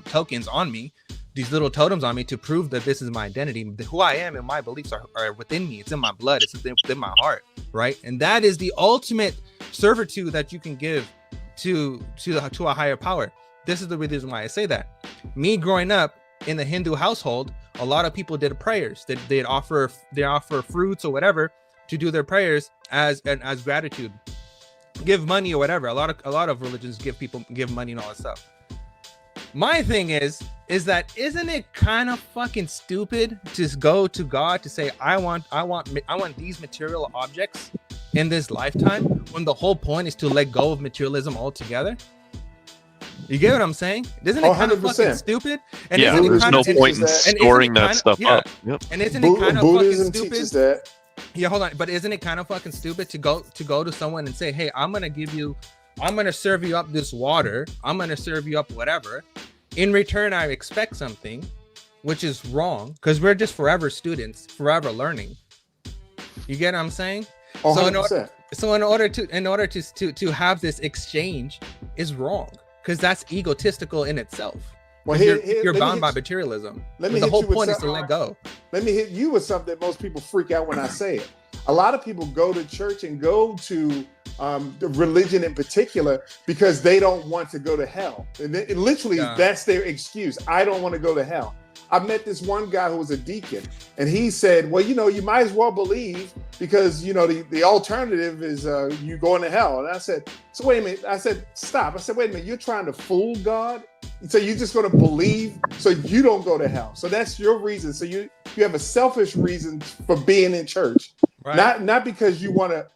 tokens on me, these little totems on me to prove that this is my identity. Who I am and my beliefs are within me. It's in my blood. It's within my heart, right? And that is the ultimate servitude that you can give to a higher power. This is the reason why I say that. Me growing up in the Hindu household, a lot of people did prayers. They'd offer fruits or whatever to do their prayers as gratitude. Give money or whatever. A lot of religions give money and all that stuff. My thing is that isn't it kind of fucking stupid to go to God to say I want these material objects in this lifetime, when the whole point is to let go of materialism altogether? You get what I'm saying? Isn't it kind of fucking stupid? And yeah, there's no point in storing that stuff up. Yep. And isn't it kind of Buddhism fucking teaches stupid? that. Yeah, hold on. But isn't it kind of fucking stupid to go to someone and say, hey, I'm gonna serve you up this water, I'm gonna serve you up whatever. In return, I expect something, which is wrong, because we're just forever students, forever learning. You get what I'm saying? Oh, so in order to have this exchange is wrong, because that's egotistical in itself. Well, you're bound by materialism. The whole point is to let go. Let me hit you with something that most people freak out when I say it. A lot of people go to church and go to the religion in particular because they don't want to go to hell. And literally, that's their excuse. I don't want to go to hell. I met this one guy who was a deacon, and he said, well, you might as well believe, because, the alternative is you going to hell. And I said, so wait a minute. I said, stop. I said, wait a minute. You're trying to fool God? So you're just going to believe so you don't go to hell. So that's your reason. So you have a selfish reason for being in church, right? Not because you want to,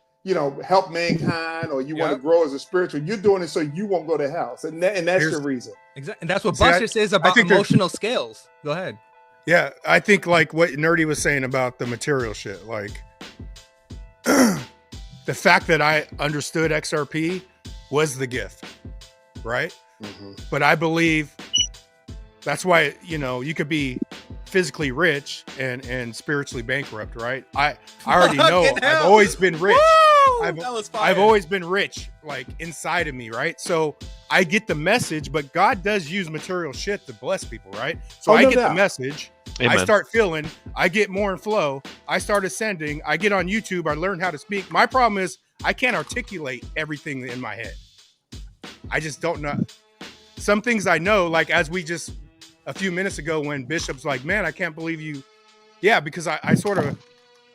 help mankind, or you want to grow as a spiritual. You're doing it so you won't go to hell. So, and that's your reason. Exactly. And that's what Buster says about emotional scales. Go ahead. Yeah, I think like what Nerdy was saying about the material shit, like the fact that I understood XRP was the gift, right? Mm-hmm. But I believe that's why, you could be physically rich and spiritually bankrupt, right? I already know I've always been rich. I've always been rich, like inside of me, right? So I get the message, but God does use material shit to bless people, right? So I get the message. Amen. I start feeling, I get more in flow. I start ascending. I get on YouTube. I learn how to speak. My problem is I can't articulate everything in my head. I just don't know. Some things I know, like as we just a few minutes ago when Bishop's like, man, I can't believe you. Yeah, because I sort of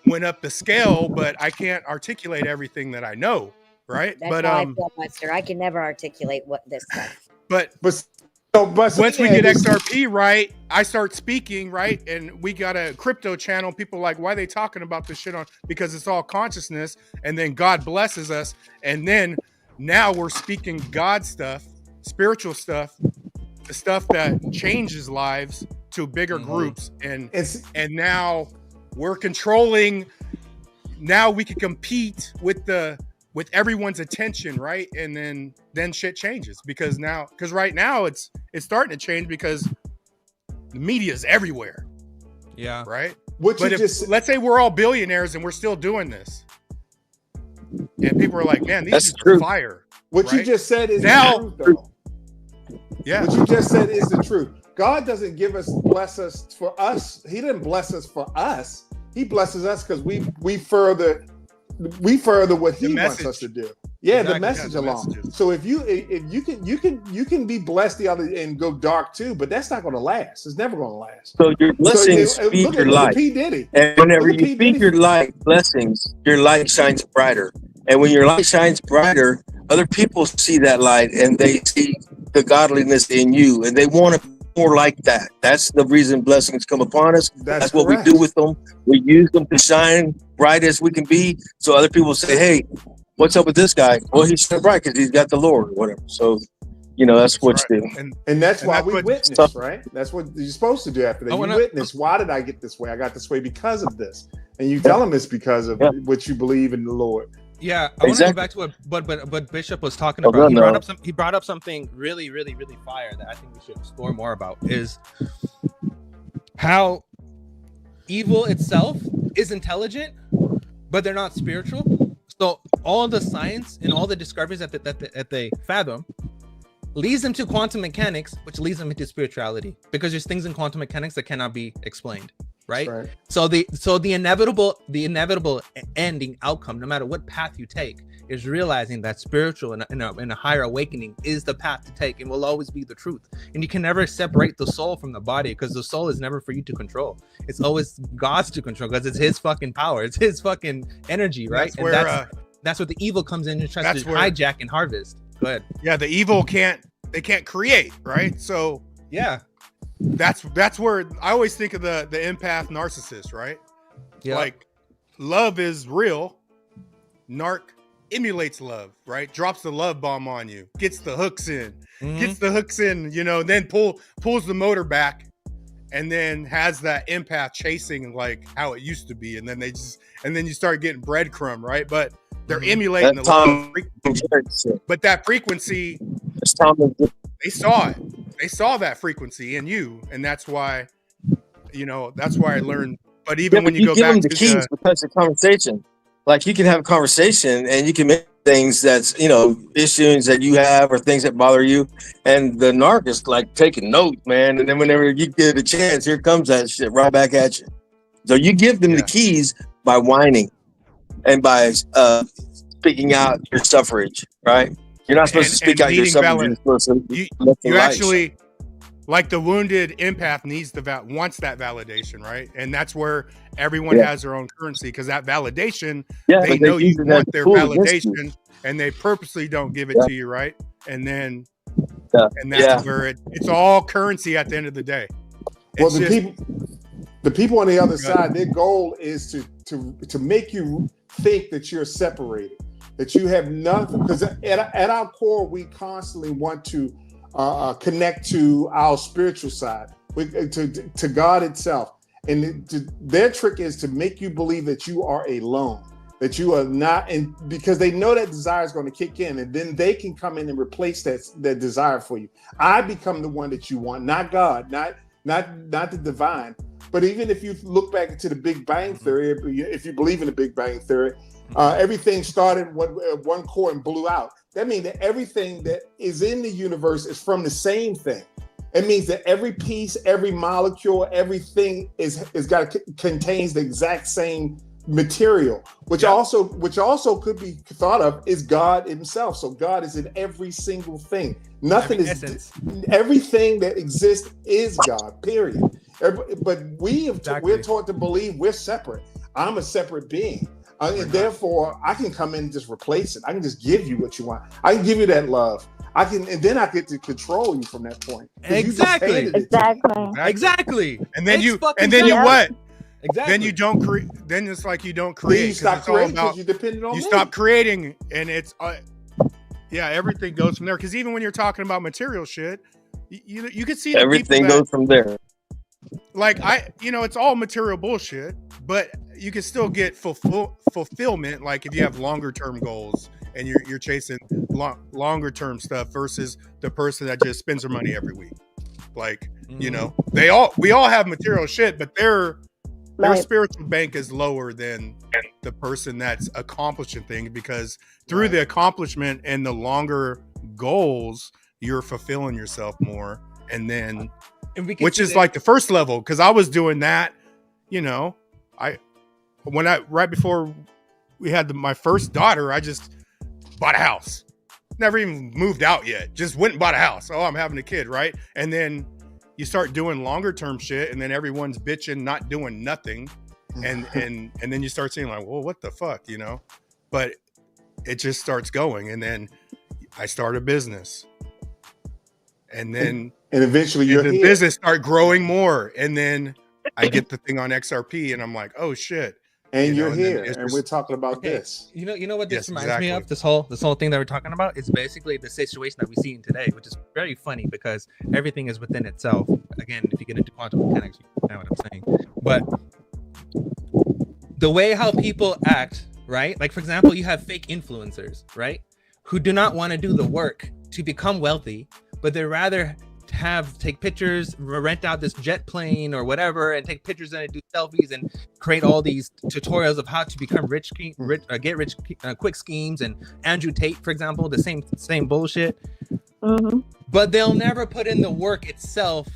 went up the scale, but I can't articulate everything that I know, right? That's why I feel, Buster, I can never articulate what this stuff. But once we get XRP right, I start speaking, right? And we got a crypto channel. People are like, why are they talking about this shit on? Because it's all consciousness. And then God blesses us. And then now we're speaking God stuff, spiritual stuff, the stuff that changes lives to bigger groups. And now we're controlling. Now we can compete with everyone's attention, right? And then shit changes because right now it's starting to change because the media is everywhere. Yeah. Right. Let's say we're all billionaires and we're still doing this, and people are like, "Man, these are fire." What you just said is the truth, though. Yeah. What you just said is the truth. God doesn't bless us for us. He didn't bless us for us. He blesses us because we further what he wants us to do. Yeah, exactly. The message along. Messages. So if you can be blessed the other and go dark too, but that's not going to last. It's never going to last. So your blessings speak your light. And whenever you speak your light, blessings, your light shines brighter. And when your light shines brighter, other people see that light and they see the godliness in you, and they want to be more like that. That's the reason blessings come upon us. That's what we do with them. We use them to shine bright as we can be, so other people say, hey, what's up with this guy? Well, he's so bright because he's got the Lord or whatever. So, that's what you do. And that's why we witness, what- right? That's what you're supposed to do after that. I You wanna- witness. Why did I get this way? I got this way because of this. And you tell them it's because of what you believe in the Lord. Yeah, I want to go back to what Bishop was talking about. He brought up something really, really, really fire that I think we should explore more about, is how evil itself is intelligent, but they're not spiritual. So all the science and all the discoveries that they fathom leads them to quantum mechanics, which leads them into spirituality, because there's things in quantum mechanics that cannot be explained. Right? So the inevitable ending outcome, no matter what path you take, is realizing that spiritual and a higher awakening is the path to take and will always be the truth. And you can never separate the soul from the body, because the soul is never for you to control. It's always God's to control, because it's his fucking power. It's his fucking energy, right? That's where, that's what the evil comes in and tries to hijack and harvest. Go ahead. Yeah, the evil can't create, right? So yeah. That's where I always think of the empath narcissist, right? Yeah. Like, love is real. Narc emulates love, right? Drops the love bomb on you, gets the hooks in, then pulls the motor back, and then has that empath chasing like how it used to be, and then you start getting breadcrumb, right? But they're emulating the love frequency. But that frequency, they saw it. They saw that frequency in you, and that's why I learned. But even when you go give back them the to keys to touch the conversation, like you can have a conversation and you can make things that's issues that you have or things that bother you, and the narc is like taking notes, man. And then whenever you get a chance, here comes that shit right back at you. So you give them the keys by whining and by speaking out your suffrage, right? You're not supposed to speak out your suffering. You actually, like the wounded empath wants that validation, right? And that's where everyone has their own currency, because that validation, they know you want their validation, and they purposely don't give it to you, right? And then, and that's where it's all currency at the end of the day. Well, the people on the other side, their goal is to make you think that you're separated, that you have nothing, because at our core, we constantly want to connect to our spiritual side, to God itself. And their trick is to make you believe that you are alone, that you are not, and because they know that desire is going to kick in, and then they can come in and replace that desire for you. I become the one that you want, not God, not the divine. But even if you look back into the Big Bang Theory, if you believe in the Big Bang Theory, everything started at one core and blew out. That means that everything that is in the universe is from the same thing. It means that every piece, every molecule, everything contains the exact same material, which also could be thought of as God himself. So God is in every single thing. Everything that exists is God, period. But we're taught to believe we're separate. I'm a separate being. And therefore, I can come in and just replace it. I can just give you what you want. I can give you that love. And then I get to control you from that point. Exactly. And then you what? Exactly. Then you don't create. Then it's like you don't create. You stop creating because you depended on me. You stop creating, and it's everything goes from there. Because even when you're talking about material shit, you can see everything goes from there. Like it's all material bullshit, but you can still get fulfillment. Like if you have longer term goals and you're chasing longer term stuff versus the person that just spends their money every week. Like we all have material shit, but their spiritual bank is lower than the person that's accomplishing things, because through the accomplishment and the longer goals, you're fulfilling yourself more, and then. Which is like the first level, because I was doing that, right before we had my first daughter, I just bought a house, never even moved out yet, just went and bought a house. Oh, I'm having a kid, right? And then you start doing longer term shit, and then everyone's bitching, not doing nothing, and then you start saying like, well, what the fuck, But it just starts going, and then I start a business, and then. And eventually the business start growing more. And then I get the thing on XRP and I'm like, oh shit, and you're then here, it's and just- we're talking about this. You know what this Yes, reminds me of? exactly. This whole thing that we're talking about is basically the situation that we see in today, which is very funny because everything is within itself. Again, if you get into quantum mechanics, you know what I'm saying. But the way how people act, right? Like for example, you have fake influencers, right? Who do not want to do the work to become wealthy, but they rather take pictures, rent out this jet plane or whatever, and take pictures and do selfies and create all these tutorials of how to become get rich quick schemes. And Andrew Tate, for example, the same bullshit. But they'll never put in the work itself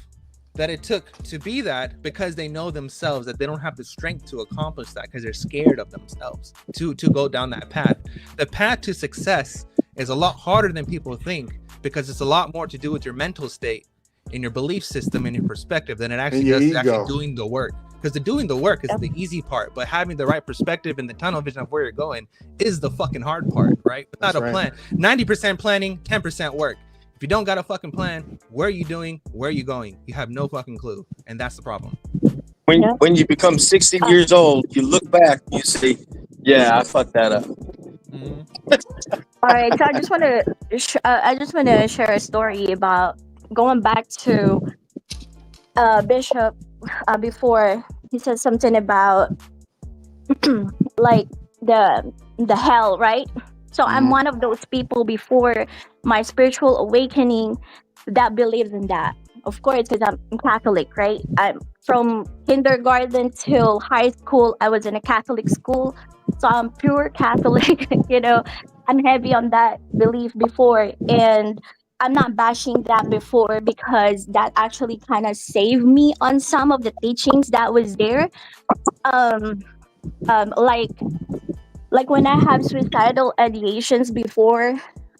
that it took to be that, because they know themselves that they don't have the strength to accomplish that, because they're scared of themselves to go down that path. The path to success is a lot harder than people think, because it's a lot more to do with your mental state and your belief system and your perspective than it actually And your does to actually ego. doing the work. Because the doing the work is the easy part, but having the right perspective and the tunnel vision of where you're going is the fucking hard part, right? Without That's a right. plan, 90% planning, 10% work. If you don't got a fucking plan, where are you doing? Where are you going? You have no fucking clue, and that's the problem. When you become 60 years old, you look back, you say, "Yeah, I fucked that up." All right, so I just want to share a story about going back to Bishop before he said something about like the hell, right? So I'm one of those people before my spiritual awakening that believes in that. Of course, because I'm Catholic, right? I'm from kindergarten till high school. I was in a Catholic school, so I'm pure Catholic. You know, I'm heavy on that belief before, and I'm not bashing that before because that actually kind of saved me on some of the teachings that was there. Um, like when I have suicidal ideations before,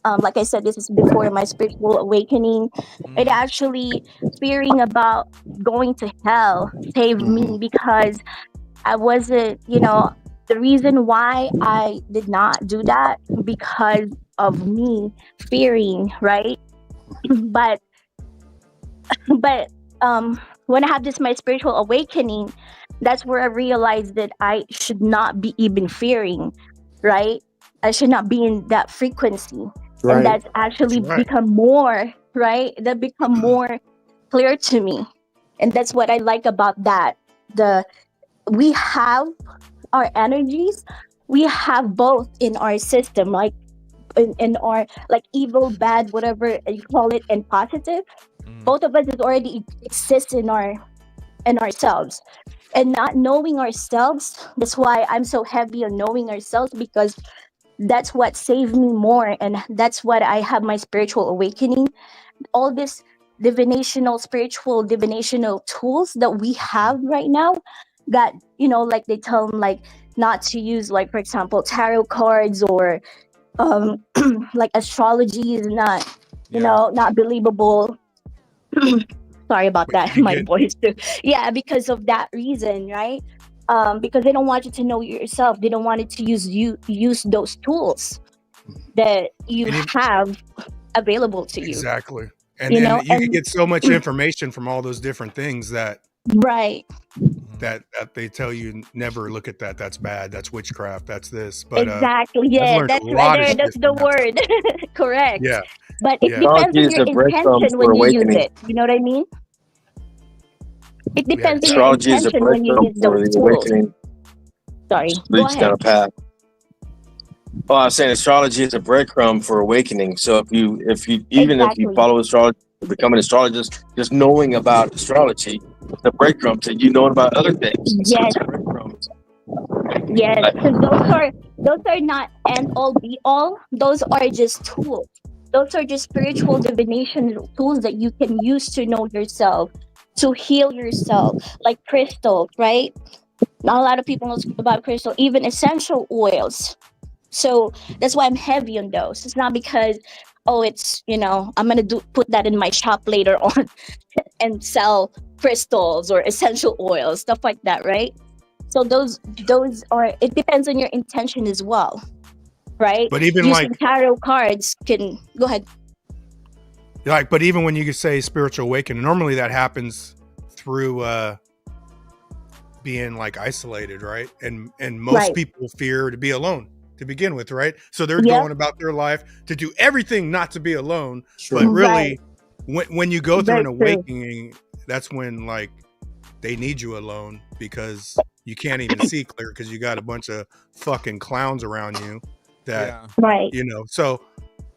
like I said, this is before my spiritual awakening. It actually fearing about going to hell saved me because I wasn't, the reason why I did not do that because of me fearing, right? but but when I had this my spiritual awakening, that's where I realized that I should not be even fearing, right? I should not be in that frequency. Right. And that's actually become more, right? That become more clear to me. And that's what I like about that. We have our energies, we have both in our system, like in our like evil, bad, whatever you call it, and positive. Both of us is already exists in ourselves. And not knowing ourselves, that's why I'm so heavy on knowing ourselves, because that's what saved me more, and that's what I have my spiritual awakening. All this spiritual divinational tools that we have right now, that like they tell them like not to use, like for example tarot cards or like astrology is not not believable. Sorry about that, my voice too. Yeah, because of that reason, right? Because they don't want you to know yourself. They don't want you to use those tools that you have available to you. Exactly. And then you can get so much information from all those different things that that they tell you never look at that. That's bad. That's witchcraft. That's this. But exactly. I've Yeah, learned that's a right lot there. of That's shit the from that. word. Correct. Yeah. But it Yeah. depends on Astrology is your a breadcrumb intention for when you use awakening. it. You know what I mean? It depends on your Astrology is a intention when you breadcrumb use for those the tools. awakening. Sorry. Go Leads down ahead. a path. Well, I was saying astrology is a breadcrumb for awakening. So if you even if you Exactly. follow astrology, become an astrologist, just knowing about astrology, the breadcrumb to you knowing about other things. So Yes. it's breadcrumbs. Yes, because those are not end all be all. Those are just tools. Those are just spiritual divination tools that you can use to know yourself, to heal yourself, like crystals, right? Not a lot of people know about crystal, even essential oils. So that's why I'm heavy on those. It's not because, oh, it's I'm gonna put that in my shop later on and sell crystals or essential oils, stuff like that, right? So those are, it depends on your intention as well, right? But even Using like tarot cards can go ahead. but even when you say spiritual awakening, normally that happens through being like isolated, right? And most people fear to be alone to begin with, right? So they're going about their life to do everything not to be alone. But really, when you go through an awakening, that's when like they need you alone because you can't even see clear because you got a bunch of fucking clowns around you that you know. So,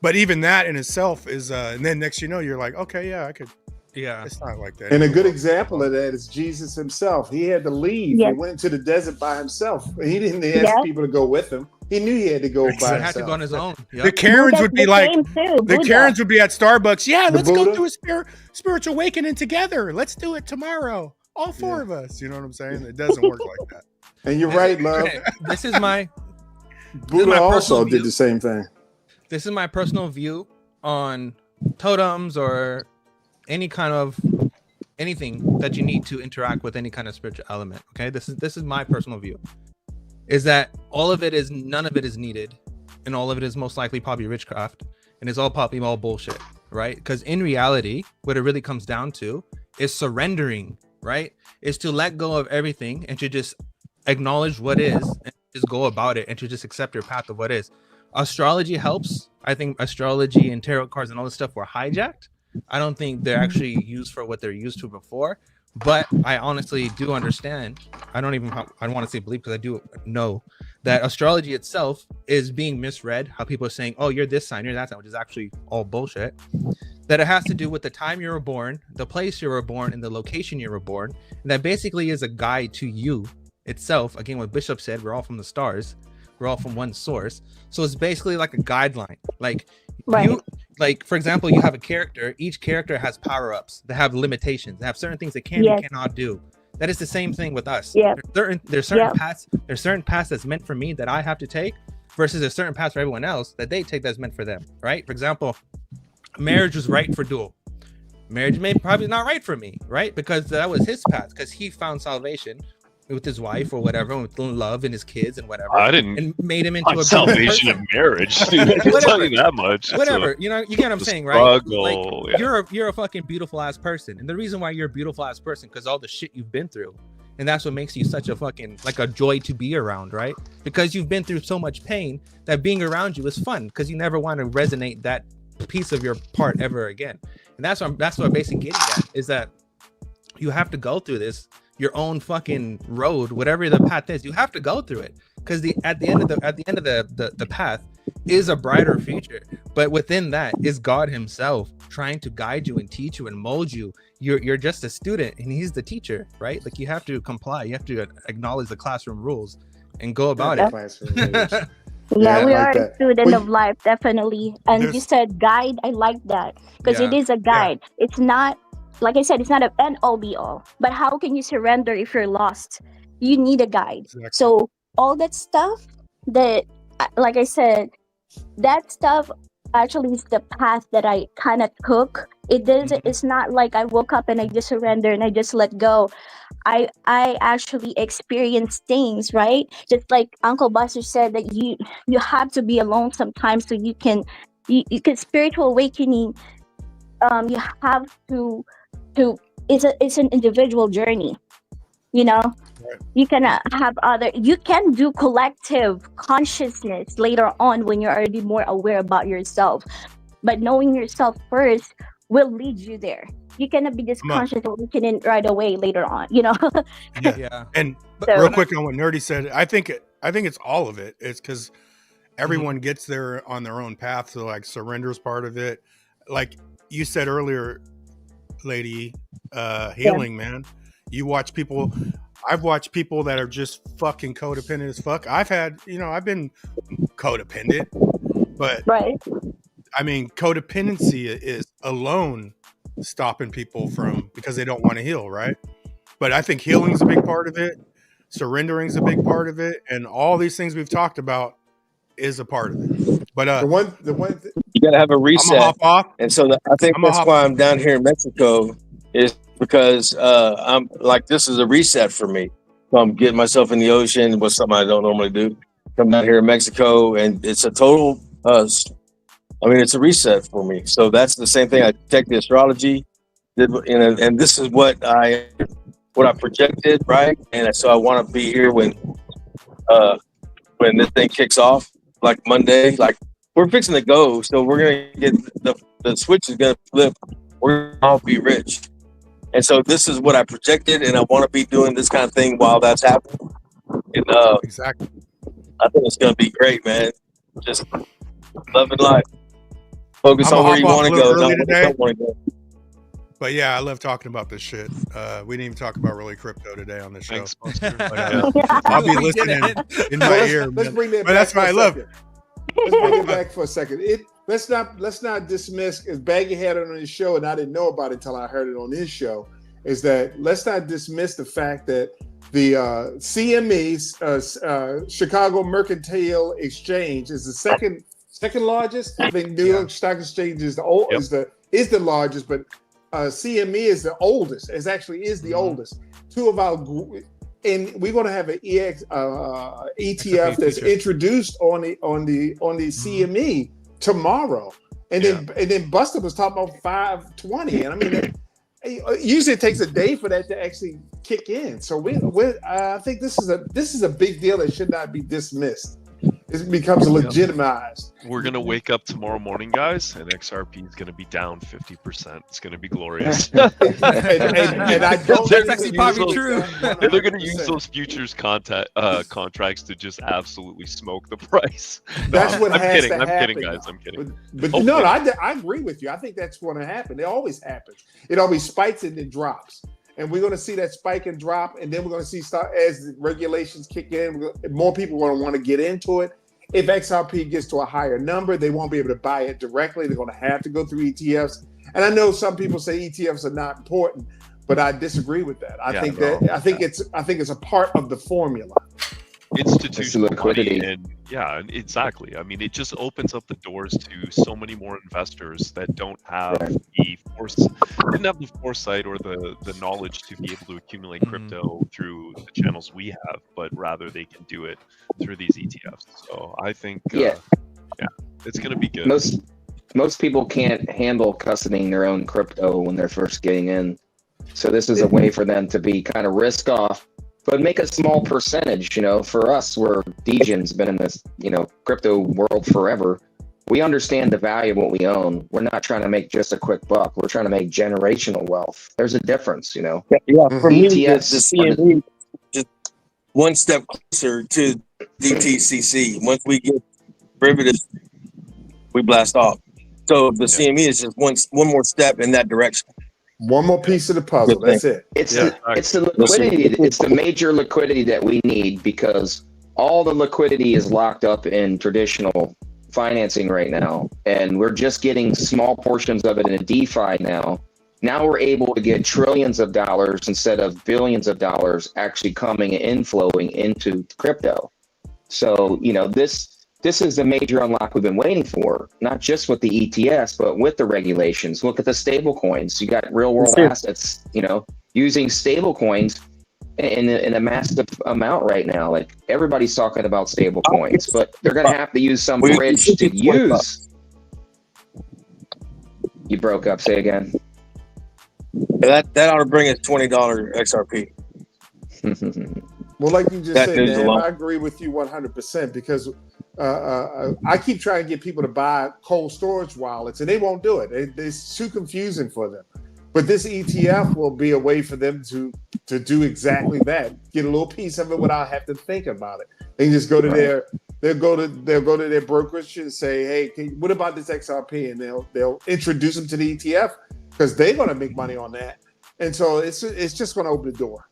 but even that in itself is and then next you know you're like, okay, yeah, I could. Yeah, it's not like that. And a good example of that is Jesus himself. He had to leave. Yes. He went into the desert by himself. He didn't ask people to go with him. He knew he had to go by himself. He had to go on his own. Yep. The Karens would be like, the Buddha. Karens would be at Starbucks. Yeah, let's Buddha. go through a spiritual awakening together. Let's do it tomorrow. All four of us. You know what I'm saying? It doesn't work like that. And you're right, love. Okay, this is my Buddha also did the same thing. This is my personal view on totems or any kind of anything that you need to interact with any kind of spiritual element. Okay, this is my personal view. Is that none of it is needed, and all of it is most likely probably witchcraft, and it's all probably all bullshit, right? Because in reality, what it really comes down to is surrendering, right? Is to let go of everything and to just acknowledge what is and just go about it and to just accept your path of what is. Astrology helps. I think astrology and tarot cards and all this stuff were hijacked. I don't think they're actually used for what they're used to before, but I honestly do understand. I don't want to say believe because I do know that astrology itself is being misread. How people are saying, oh, you're this sign, you're that sign, which is actually all bullshit. That it has to do with the time you were born, the place you were born, and the location you were born. And that basically is a guide to you itself. Again, what Bishop said, we're all from the stars. We're all from one source. So it's basically like a guideline. Like you, like for example, you have a character. Each character has power-ups. They have limitations. They have certain things they can and cannot do. That is the same thing with us. There's certain paths. There's certain paths that's meant for me that I have to take, versus there's certain paths for everyone else that they take that's meant for them. Right? For example, marriage was right for Dual. Marriage may probably not right for me, right? Because that was his path. Because he found salvation with his wife or whatever, with love and his kids and whatever. I didn't. And made him into a salvation of marriage. Dude, I can tell you that much. Whatever, you know, you get what I'm saying, right? Like, you're a fucking beautiful ass person, and the reason why you're a beautiful ass person because all the shit you've been through, and that's what makes you such a fucking like a joy to be around, right? Because you've been through so much pain that being around you is fun because you never want to resonate that piece of your part ever again. And that's what I'm basically getting at is that you have to go through this. Your own fucking road, whatever the path is, you have to go through it because at the end of the path is a brighter future. But within that is God Himself trying to guide you and teach you and mold you. You're just a student and He's the teacher, right? Like you have to comply. You have to acknowledge the classroom rules and go about it. Yeah, we are a student of life, definitely. And you said guide. I like that because it is a guide. It's not. Like I said, it's not an end all be all, but how can you surrender if you're lost? You need a guide. Exactly. So all that stuff that, like I said, that stuff actually is the path that I kind of took. It doesn't. It's not like I woke up and I just surrender and I just let go. I actually experienced things, right? Just like Uncle Buster said that you have to be alone sometimes so you can spiritual awakening. You have to it's an individual journey, you know. You can you can do collective consciousness later on when you're already more aware about yourself, but knowing yourself first will lead you there. You cannot be just conscious awakening right away later on, you know. And real quick on what Nerdy said, I think it's all of it. It's because everyone gets there on their own path. So like surrender is part of it. Like you said earlier, lady, healing, man. You watch people. I've watched people that are just fucking codependent as fuck. I've been codependent, but I mean, codependency is alone stopping people from because they don't want to heal, right? But I think healing is a big part of it. Surrendering is a big part of it, and all these things we've talked about is a part of it. But the one you gotta have a reset. I'm hop off. And so I think that's why I'm down here in Mexico is because I'm like this is a reset for me. So I'm getting myself in the ocean, what's something I don't normally do. Come down here in Mexico, and it's a total. It's a reset for me. So that's the same thing. I take the astrology, and this is what I what I projected, right? And so I want to be here when this thing kicks off, like Monday. Like we're fixing to go, so we're gonna get the switch is gonna flip. We're gonna all be rich. And so this is what I projected, and I want to be doing this kind of thing while that's happening. And exactly. I think it's gonna be great, man. Just loving life. Focus on where you want to go, not where you don't want to go. But yeah, I love talking about this shit. We didn't even talk about really crypto today on the show. Thanks, Buster. But, I'll be listening in my ear. Let's bring that but that's back why I for a love second. Let's bring it back for a second. Let's not dismiss, as Baggy had it on his show, and I didn't know about it until I heard it on his show, is that let's not dismiss the fact that the CME, Chicago Mercantile Exchange, is the second largest. I think New York Stock Exchange is is the largest, but CME is the oldest. It actually is the oldest. Two of our, and we're going to have an ETF that's introduced on the CME tomorrow, and then Buster was talking about 520, and I mean, usually it takes a day for that to actually kick in. So I think this is a big deal that should not be dismissed. It becomes legitimized. We're gonna wake up tomorrow morning, guys, and XRP is gonna be down 50%. It's gonna be glorious. and I don't. That's actually probably true. And they're gonna use those futures contracts to just absolutely smoke the price. That's what I'm has kidding. to I'm happen. kidding, guys. I'm kidding. But Oh, no, yeah. I agree with you. I think that's going to happen. It always happens. It always spikes and then drops. And we're going to see that spike and drop, and then we're going to see as the regulations kick in, more people are going to want to get into it. If XRP gets to a higher number, they won't be able to buy it directly. They're going to have to go through ETFs. And I know some people say ETFs are not important, but I disagree with that. I think it's a part of the formula. Institutional money, and exactly. I mean, it just opens up the doors to so many more investors that don't have didn't have the foresight or the knowledge to be able to accumulate crypto through the channels we have, but rather they can do it through these ETFs. So I think, it's going to be good. Most people can't handle custodying their own crypto when they're first getting in. So this is a way for them to be kind of risk off, but make a small percentage. For us, we're Dejan's been in this, crypto world forever. We understand the value of what we own. We're not trying to make just a quick buck. We're trying to make generational wealth. There's a difference, Yeah, for me, the ETFs CME just one step closer to DTCC. Once we get derivatives, we blast off. So the CME is just one more step in that direction. One more piece of the puzzle. That's it. It's the liquidity. It's the major liquidity that we need, because all the liquidity is locked up in traditional financing right now, and we're just getting small portions of it in a DeFi now. Now we're able to get trillions of dollars instead of billions of dollars actually coming and inflowing into crypto. So this is the major unlock we've been waiting for, not just with the ETFs, but with the regulations. Look at the stable coins. You got real world assets, using stable coins in a massive amount right now. Like everybody's talking about stable coins, but they're going to have to use some bridge to use. You broke up. Say again. That ought to bring us $20 XRP. Well, like you just said, is a man, lot. I agree with you 100%, because I keep trying to get people to buy cold storage wallets, and they won't do it. It's too confusing for them. But this ETF will be a way for them to do exactly that. Get a little piece of it without having to think about it. They can just go to they'll go to their brokerage and say, "Hey, what about this XRP?" And they'll introduce them to the ETF, because they're going to make money on that. And so it's just going to open the door.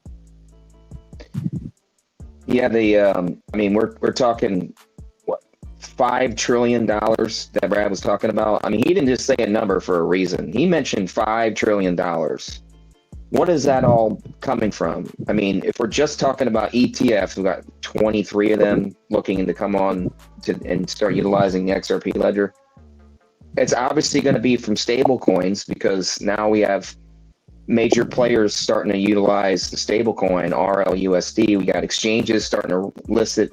Yeah, we're talking what, $5 trillion that Brad was talking about. I mean, he didn't just say a number for a reason. He mentioned $5 trillion. What is that all coming from? I mean, if we're just talking about ETFs, we've got 23 of them looking to come on and start utilizing the XRP ledger. It's obviously going to be from stable coins, because now we have major players starting to utilize the stablecoin RLUSD. We got exchanges starting to list it,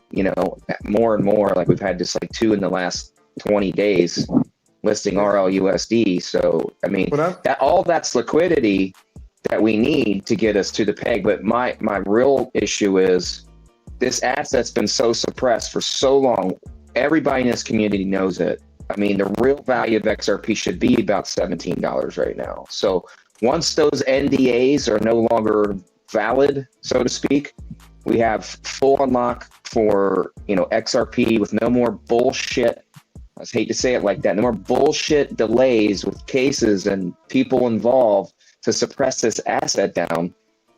more and more. Like we've had just like 2 in the last 20 days listing RLUSD. So I mean, all that's liquidity that we need to get us to the peg. But my real issue is this asset's been so suppressed for so long. Everybody in this community knows it. I mean, the real value of XRP should be about $17 right now. So once those NDAs are no longer valid, so to speak, we have full unlock for, you know, XRP with no more bullshit. I hate to say it like that. No more bullshit delays with cases and people involved to suppress this asset down.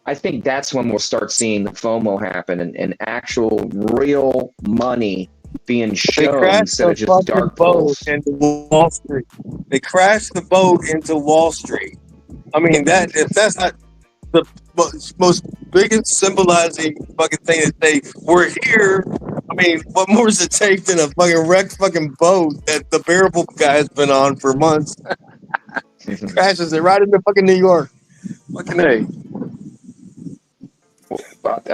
I think that's when we'll start seeing the FOMO happen and actual real money being shown instead of just dark pools. Into Wall Street. They crashed the boat into Wall Street. I mean, that if that's not the most biggest symbolizing fucking thing that they were here. I mean, what more does it take than a fucking wrecked fucking boat that the Bearable guy's been on for months? Crashes it right into fucking New York. Fucking A.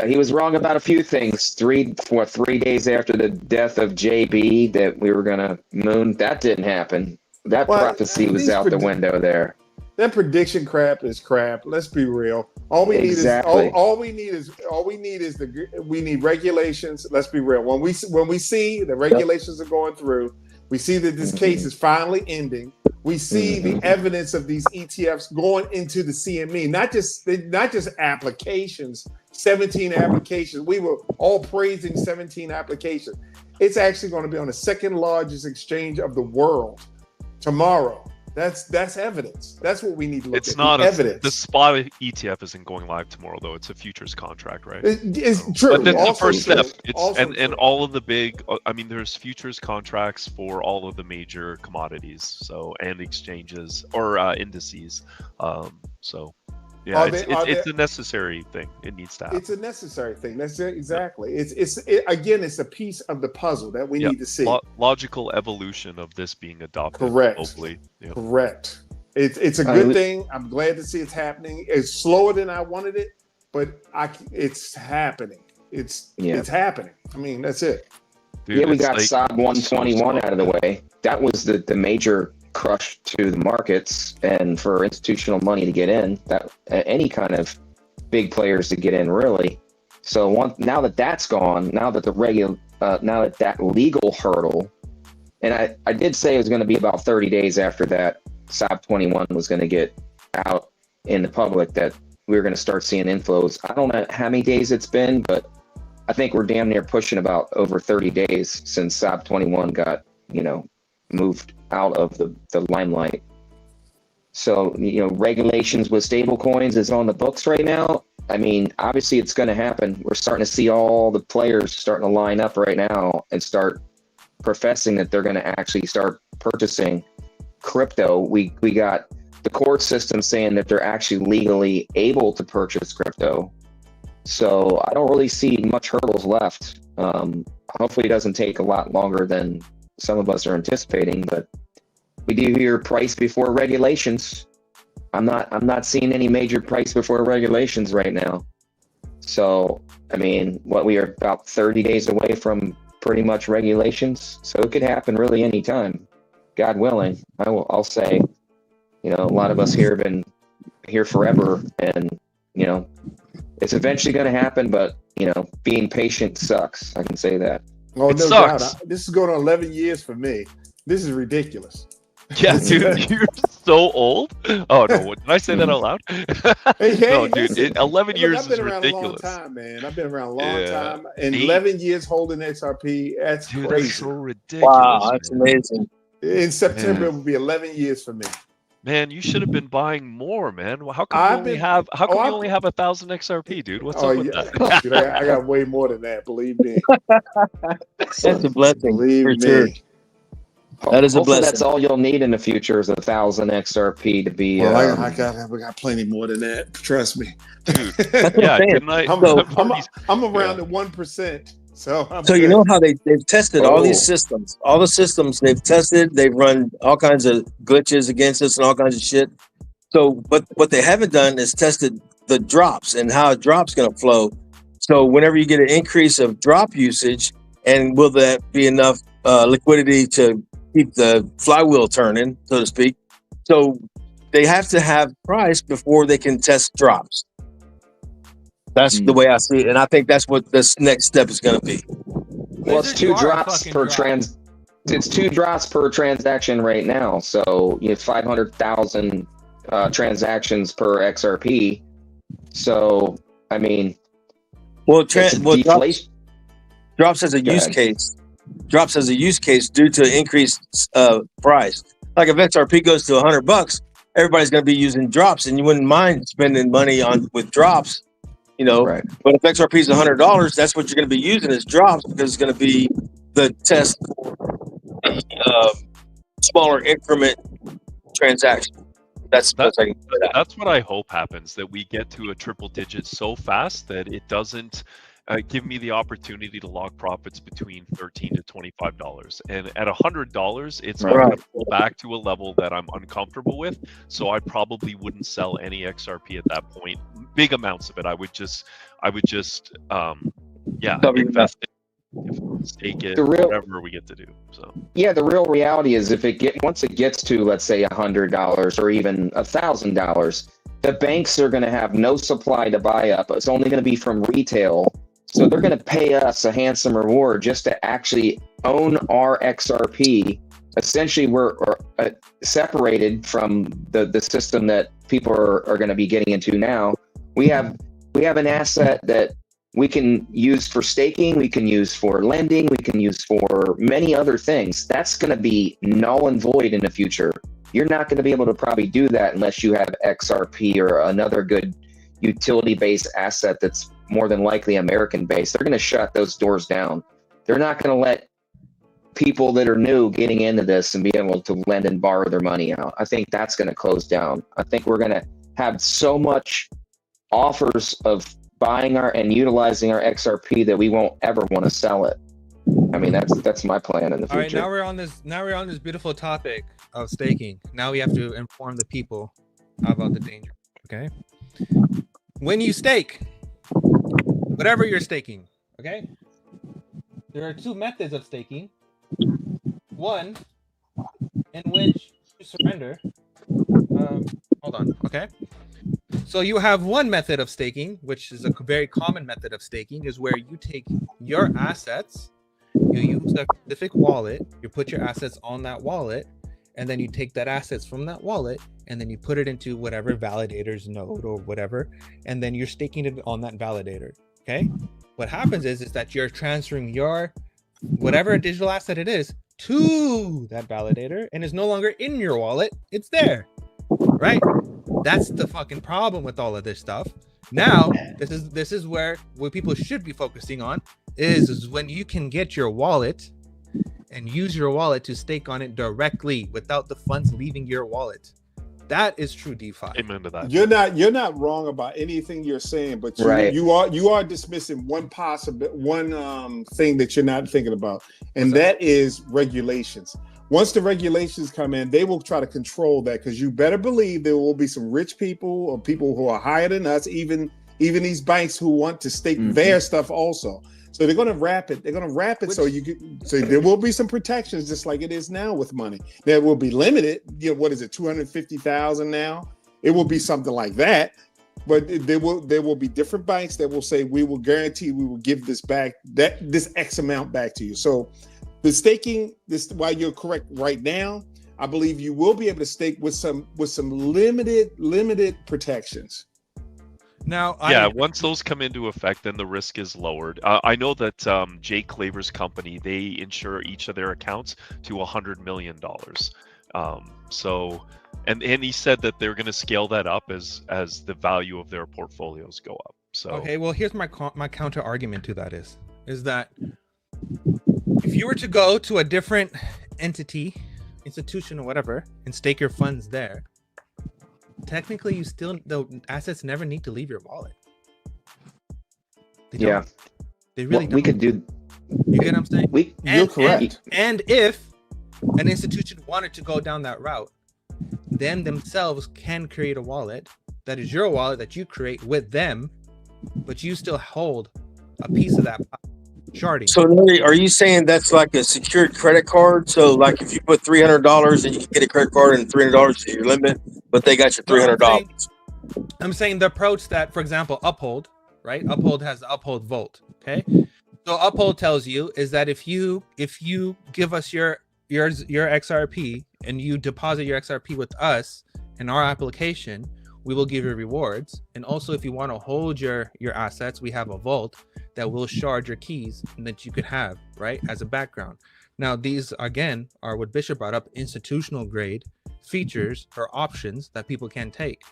He was wrong about a few things. 3 days after the death of JB that we were gonna moon, that didn't happen. That prophecy was out the window there. That prediction crap is crap. Let's be real. All we need is we need regulations. Let's be real. When we see the regulations are going through, we see that this case is finally ending. We see the evidence of these ETFs going into the CME, not just applications. 17 applications. We were all praising 17 applications. It's actually going to be on the second largest exchange of the world tomorrow. That's evidence. That's what we need to look at. It's not evidence. The spot ETF isn't going live tomorrow, though. It's a futures contract, right? It's true. But that's the Also first step. true. And all of the big. I mean, there's futures contracts for all of the major commodities, so and exchanges or indices. So. Yeah, it's a necessary thing. It needs to happen. It's a necessary thing. That's it, exactly. It's a piece of the puzzle that we need to see. Logical evolution of this being adopted globally. Yeah. Correct. It's a good thing. I'm glad to see it's happening. It's slower than I wanted it, but it's happening. It's happening. I mean, that's it. Dude, we got SOB 121 out of the way. That was the major crush to the markets and for institutional money to get in, that any kind of big players to get in, really. So now that that's gone, now that that legal hurdle, and I did say it was going to be about 30 days after that SOB 21 was going to get out in the public that we were going to start seeing inflows. I don't know how many days it's been, but I think we're damn near pushing about over 30 days since SOB 21 got, moved out of the limelight. So, regulations with stable coins is on the books right now. I mean, obviously it's going to happen. We're starting to see all the players starting to line up right now and start professing that they're going to actually start purchasing crypto. We got the court system saying that they're actually legally able to purchase crypto. So I don't really see much hurdles left. Hopefully it doesn't take a lot longer than some of us are anticipating, but we do hear price before regulations. I'm not seeing any major price before regulations right now. So, I mean, we are about 30 days away from pretty much regulations. So it could happen really anytime, God willing. I'll say, a lot of us here have been here forever, and, it's eventually going to happen, but, being patient sucks. I can say that. Oh, no doubt. This is going on 11 years for me. This is ridiculous. Yeah, dude, you're so old. Oh no, did I say that out loud? No, dude, 11 years is ridiculous. I've been around a long time, man. I've been around a long time, and 11 years holding XRP. That's crazy. That's so ridiculous. Wow, that's amazing. In September, it will be 11 years for me. Man, you should have been buying more, man. How come you only have 1,000 XRP, dude? What's up with that? Dude, I got way more than that. Believe me. That's a blessing. Believe for me. Sure. That is a blessing. That's all you'll need in the future is 1,000 XRP to be. Well, we got plenty more than that. Trust me. Dude, yeah, I'm around the 1%. So you know how they've tested all these systems, all the systems they've tested. They've run all kinds of glitches against us and all kinds of shit. So, but what they haven't done is tested the drops and how a drop's going to flow. So whenever you get an increase of drop usage, and will that be enough liquidity to keep the flywheel turning, so to speak? So they have to have price before they can test drops. That's the way I see it, and I think that's what this next step is going to be. Well, it's two drops per It's 2 drops per transaction right now. So you have 500,000 transactions per XRP. So I mean, drops as a use case. Drops as a use case due to increased price. Like if XRP goes to $100, everybody's going to be using drops, and you wouldn't mind spending money with drops, you know. Right. But if XRP is $100, that's what you're going to be using is drops, because it's going to be the test for smaller increment transaction. That's what I hope happens, that we get to a triple digit so fast that it doesn't give me the opportunity to lock profits between $13 to $25. And at $100, it's going to pull back to a level that I'm uncomfortable with. So I probably wouldn't sell any XRP at that point. Big amounts of it. I would just invest it, stake it, whatever we get to do. So yeah, the real reality is once it gets to, let's say, $100 or even $1,000, the banks are going to have no supply to buy up. It's only going to be from retail. So they're going to pay us a handsome reward just to actually own our XRP. Essentially, we're separated from the system that people are going to be getting into now. We have an asset that we can use for staking, we can use for lending, we can use for many other things. That's going to be null and void in the future. You're not going to be able to probably do that unless you have XRP or another good utility-based asset that's more than likely American-based. They're going to shut those doors down. They're not going to let people that are new getting into this and be able to lend and borrow their money out. I think that's going to close down. I think we're going to have so much offers of buying and utilizing our XRP that we won't ever want to sell it. I mean, that's my plan in the future. All right, now we're on this beautiful topic of staking. Now we have to inform the people about the danger. Okay, when you stake, whatever you're staking, okay, there are 2 methods of staking. One in which you surrender. Hold on. Okay. So you have one method of staking, which is a very common method of staking, is where you take your assets, you use a specific wallet, you put your assets on that wallet, and then you take that assets from that wallet, and then you put it into whatever validator's node or whatever, and then you're staking it on that validator. Okay. What happens is that you're transferring your whatever digital asset it is to that validator, and it's no longer in your wallet, it's there, right? That's the fucking problem with all of this stuff. Now, this is where what people should be focusing on is when you can get your wallet and use your wallet to stake on it directly without the funds leaving your wallet. That is true DeFi. Amen to that. You're not wrong about anything you're saying, but you are dismissing one thing that you're not thinking about, and that is regulations. Once the regulations come in, they will try to control that, because you better believe there will be some rich people or people who are higher than us, even these banks who want to stake their stuff also. So they're going to wrap it. They're going to wrap it so there will be some protections, just like it is now with money. There will be limited. What is it? 250,000 now. It will be something like that. But there will be different banks that will say, we will guarantee we will give this back, this X amount back to you. So the staking, while you're correct right now, I believe you will be able to stake with some limited protections. Now, once those come into effect, then the risk is lowered. I know that Jay Claver's company, they insure each of their accounts to $100 million. And he said that they're going to scale that up as the value of their portfolios go up. So okay, well, here's my counter argument to that is that if you were to go to a different entity, institution, or whatever, and stake your funds there, technically the assets never need to leave your wallet. They really don't. We could do. You get what I'm saying? You're correct. And if an institution wanted to go down that route, them themselves can create a wallet that is your wallet that you create with them, but you still hold a piece of that pie. sharding. So are you saying that's like a secured credit card? So like if you put $300 and you can get a credit card and $300 is your limit, but they got your $300. I'm saying the approach that, for example, Uphold, right? Uphold has the Uphold Vault. Okay. So Uphold tells you is that if you give us your XRP and you deposit your XRP with us in our application, we will give you rewards. And also, if you want to hold your assets, we have a vault that will shard your keys and that you could have, right, as a background. Now, these again are what Bishop brought up, institutional grade features or options that people can take.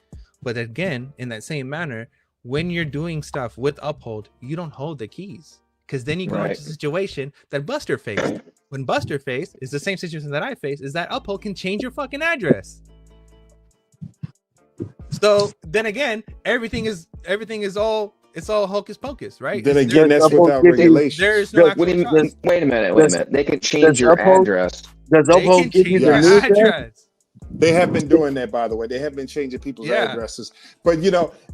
But again, in that same manner, when you're doing stuff with Uphold, you don't hold the keys. Because then you go into a situation that Buster faced. When Buster faced is the same situation that I faced, is that Uphold can change your fucking address. So then again, everything is all hocus pocus, right? Then again, that's without regulation. There is no actual trust. Wait a minute. They can change your address. Does Uphold give you the new address? They have been doing that, by the way. They have been changing people's addresses. But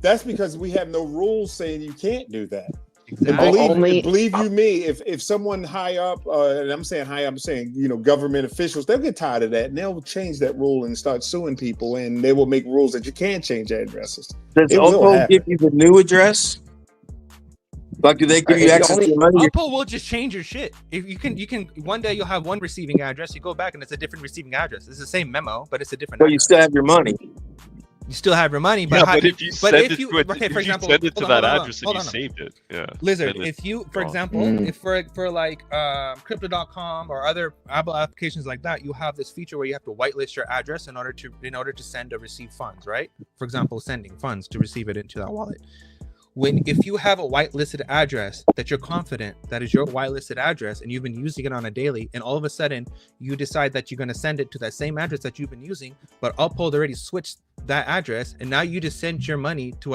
that's because we have no rules saying you can't do that. Exactly. And believe you me, if someone high up, and I'm saying high up, I'm saying government officials, they'll get tired of that and they'll change that rule and start suing people, and they will make rules that you can't change addresses. Does Uphold give you the new address? Like, do they give you access to your money? Uphold will just change your shit. If you can one day you'll have one receiving address, you go back and it's a different receiving address. It's the same memo, but it's a different address. You still have your money. You still have your money, but if you send it to that address and you saved it, Lizard, if you, for example, if for like crypto.com or other Apple applications like that, you have this feature where you have to whitelist your address in order to send or receive funds, right? For example, sending funds to receive it into that wallet. If you have a whitelisted address that you're confident that is your whitelisted address and you've been using it on a daily, and all of a sudden you decide that you're going to send it to that same address that you've been using, but Uphold already switched that address, and now you just sent your money to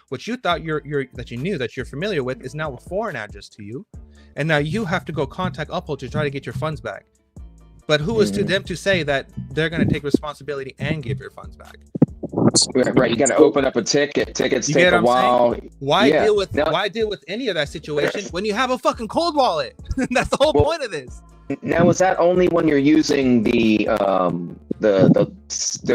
what you thought that you're familiar with is now a foreign address to you, and now you have to go contact Uphold to try to get your funds back. But who is to them to say that they're going to take responsibility and give your funds back? Right, you got to open up a ticket. Tickets take a while. Why deal with any of that situation when you have a fucking cold wallet? That's the whole point of this. Now, is that only when you're using the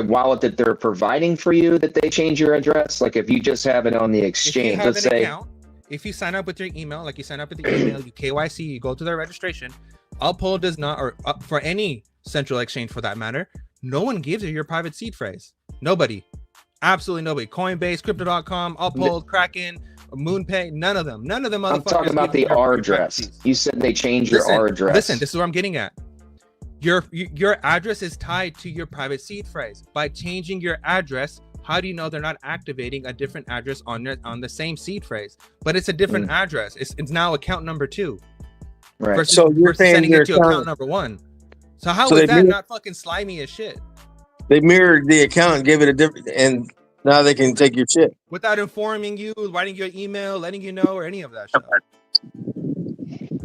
wallet that they're providing for you that they change your address? Like if you just have it on the exchange, let's say. If you sign up with your email, like you sign up with the email, you KYC, you go to their registration. Uphold does not, or for any central exchange for that matter, no one gives you your private seed phrase. Nobody. Absolutely nobody. Coinbase, crypto.com, Uphold, Kraken, MoonPay, none of them. I'm talking about the R address. You said they changed your R address. Listen, this is what I'm getting at. Your address is tied to your private seed phrase. By changing your address, how do you know they're not activating a different address on the same seed phrase? But it's a different address. It's now account number 2. Right. Versus so you're saying sending it to account number 1. So how is that not fucking slimy as shit? They mirrored the account and gave it a different, and now they can take your shit without informing you, writing your email, letting you know, or any of that shit.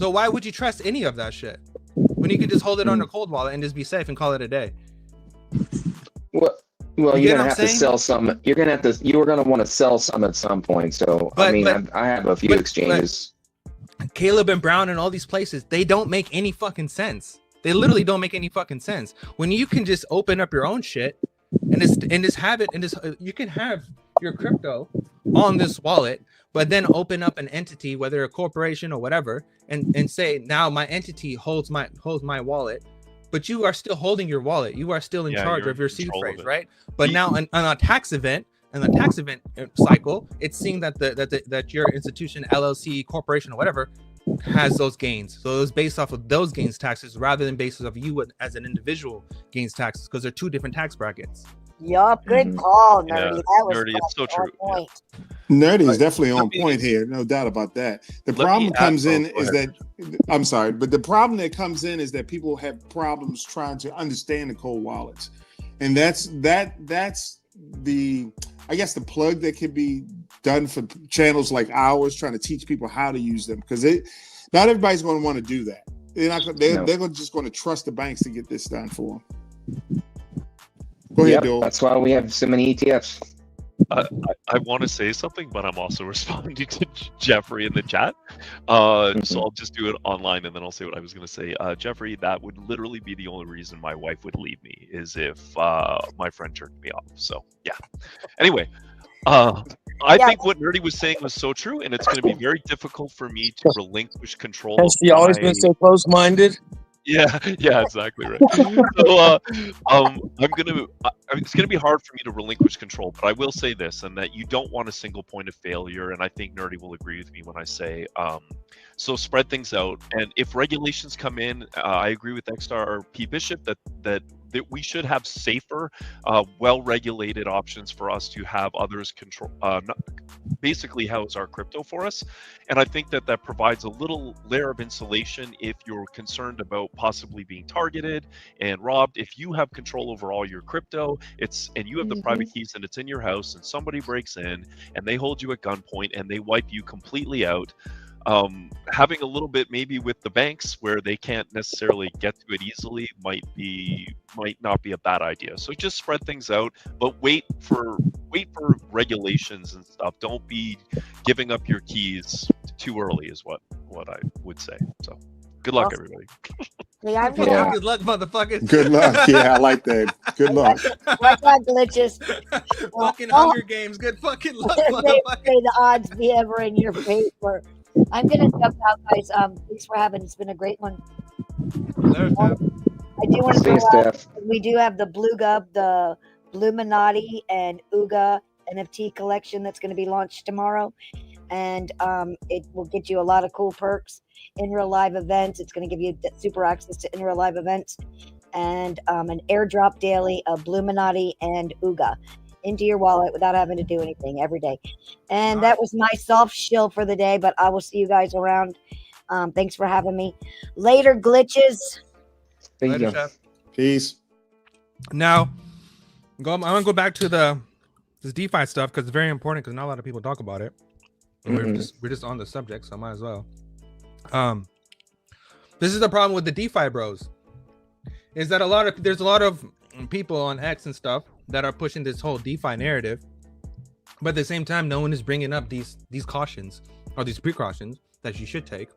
So why would you trust any of that shit when you could just hold it on a cold wallet and just be safe and call it a day? Well, you're gonna have to sell some. You were gonna want to sell some at some point. So I have a few exchanges. Caleb and Brown and all these places, they don't make any fucking sense. They literally don't make any fucking sense. When you can just open up your own shit and just have it, and you can have your crypto on this wallet, but then open up an entity, whether a corporation or whatever, and say, now my entity holds my wallet, but you are still holding your wallet. You are still in charge of your seed phrase, right? But now on a tax event, in the tax event cycle, it's seeing that your institution, LLC, corporation, or whatever, has those gains. So it was based off of those gains taxes rather than basis of you as an individual gains taxes, because they're two different tax brackets. Yup, good call, Nerdy. Yeah, that was Nerdy, it's so true. point. Nerdy is definitely on point here, no doubt about that. The problem comes in is that I'm sorry, but the problem that comes in is that people have problems trying to understand the cold wallets, and that's the the plug that could be done for channels like ours, trying to teach people how to use them, because not everybody's going to want to do that. They're just going to trust the banks to get this done for them. Go ahead, Bill. That's why we have so many ETFs. I want to say something, but I'm also responding to Jeffrey in the chat. So I'll just do it online and then I'll say what I was going to say. Jeffrey, that would literally be the only reason my wife would leave me, is if my friend turned me off. So yeah. Anyway, I think what Nerdy was saying was so true, and it's going to be very difficult for me to relinquish control. Has she always been so close-minded? Yeah, exactly right. So, it's gonna be hard for me to relinquish control, but I will say this, and that you don't want a single point of failure, and I think Nerdy will agree with me when I say, so spread things out, and if regulations come in, I agree with XR P Bishop that we should have safer, well-regulated options for us to have others control, basically house our crypto for us. And I think that provides a little layer of insulation if you're concerned about possibly being targeted and robbed. If you have control over all your crypto, and you have the private keys and it's in your house, and somebody breaks in and they hold you at gunpoint and they wipe you completely out, having a little bit maybe with the banks where they can't necessarily get to it easily might not be a bad idea. So just spread things out, but wait for regulations and stuff. Don't be giving up your keys too early is what I would say. So good luck, everybody. Yeah. Good luck, motherfuckers. Good luck. Yeah, I like that. Good luck. Watch out, glitches. Fucking Hunger Games. Good fucking luck, May motherfucker. the odds be ever in your favor. I'm gonna jump out, guys. Thanks for having. It's been a great one. I do want to See you, throw out, Steph. we do have the Blue Gub, the Bluminati and Ooga NFT collection that's going to be launched tomorrow, and it will get you a lot of cool perks in real live events. It's going to give you super access to in real live events, and an airdrop daily of Bluminati and Ooga into your wallet without having to do anything every day. And that was my soft shill for the day, but I will see you guys around. Thanks for having me. Later, glitches. Later, Chef. Peace. Now, I'm gonna go back to this DeFi stuff because it's very important, because not a lot of people talk about it. And we're just on the subject, so I might as well. This is the problem with the DeFi bros, is that there's a lot of people on X and stuff that are pushing this whole DeFi narrative, but at the same time, no one is bringing up these cautions or these precautions that you should take.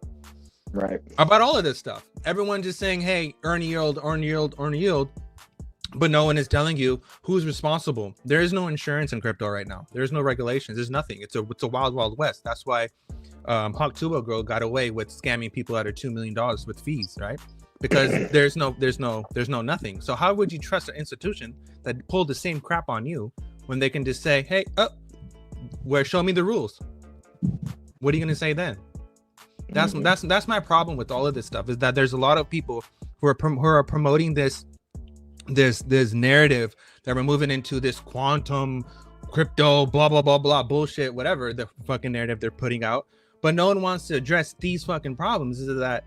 Right. About all of this stuff. Everyone's just saying, hey, earn yield, earn yield, earn yield. But no one is telling you who's responsible. There is no insurance in crypto right now. There's no regulations. There's nothing. It's a wild, wild west. That's why Hawk Tubo Girl got away with scamming people out of $2 million with fees, right? Because there's no nothing. So how would you trust an institution that pulled the same crap on you when they can just say, hey, show me the rules? What are you gonna say then? That's my problem with all of this stuff, is that there's a lot of people who are promoting this narrative that we're moving into this quantum crypto blah blah blah blah bullshit, whatever the fucking narrative they're putting out, but no one wants to address these fucking problems. Is that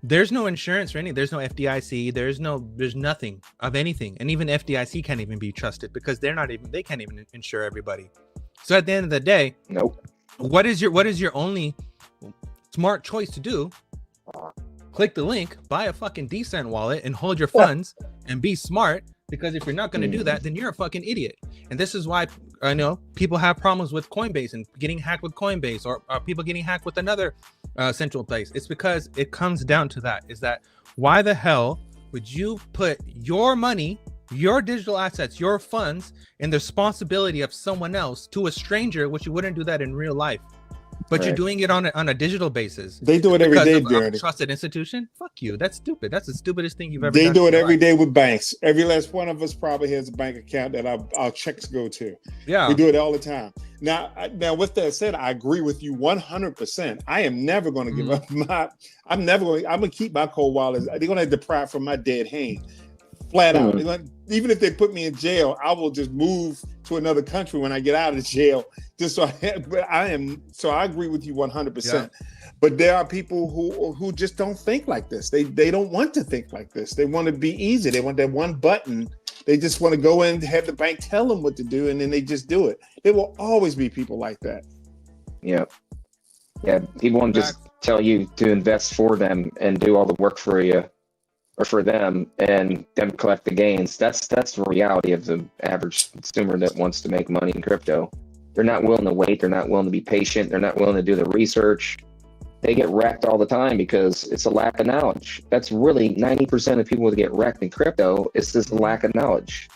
there's no insurance for anything. There's no FDIC. There's nothing of anything, and even FDIC can't even be trusted because they can't even insure everybody. So at the end of the day, what is your only smart choice to do? Click the link, buy a fucking decent wallet, and hold your funds and be smart. Because if you're not going to do that, then you're a fucking idiot. And this is why I know people have problems with Coinbase and getting hacked with Coinbase, or people getting hacked with another central place. It's because it comes down to that. Is that why the hell would you put your money, your digital assets, your funds in the responsibility of someone else to a stranger, which you wouldn't do that in real life? But you're doing it on a digital basis. They do it every day, of a trusted institution. Fuck you. That's stupid. That's the stupidest thing you've ever done. They do it every day with banks. Every last one of us probably has a bank account that our checks go to. Yeah, we do it all the time. Now, with that said, I agree with you 100%. I am never going to give up I'm going to keep my cold wallets. They're going to deprive from my dead hand. Flat out. Even if they put me in jail, I will just move to another country when I get out of jail. So I agree with you 100%. Yeah. But there are people who just don't think like this. They don't want to think like this. They want to be easy. They want that one button. They just want to go in, have the bank tell them what to do, and then they just do it. There will always be people like that. Yeah. People won't just tell you to invest for them and do all the work for you. or for them and them collect the gains. That's the reality of the average consumer that wants to make money in crypto. They're not willing to wait. They're not willing to be patient. They're not willing to do the research. They get wrecked all the time because it's a lack of knowledge. That's really 90% of people that get wrecked in crypto. It's this lack of knowledge.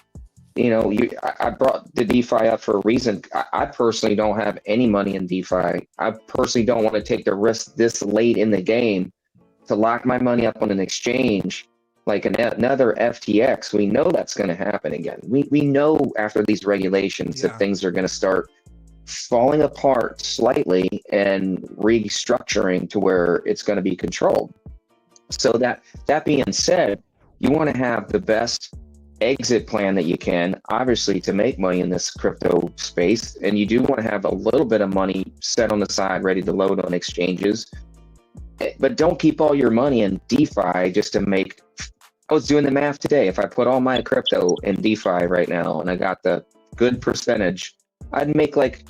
You know, I brought the DeFi up for a reason. I personally don't have any money in DeFi. I personally don't want to take the risk this late in the game to lock my money up on an exchange like another FTX. We know that's going to happen again. We know after these regulations that things are going to start falling apart slightly and restructuring to where it's going to be controlled. So that being said, you want to have the best exit plan that you can, obviously, to make money in this crypto space. And you do want to have a little bit of money set on the side, ready to load on exchanges. But don't keep all your money in DeFi just to make. I was doing the math today. If I put all my crypto in DeFi right now and I got the good percentage, I'd make like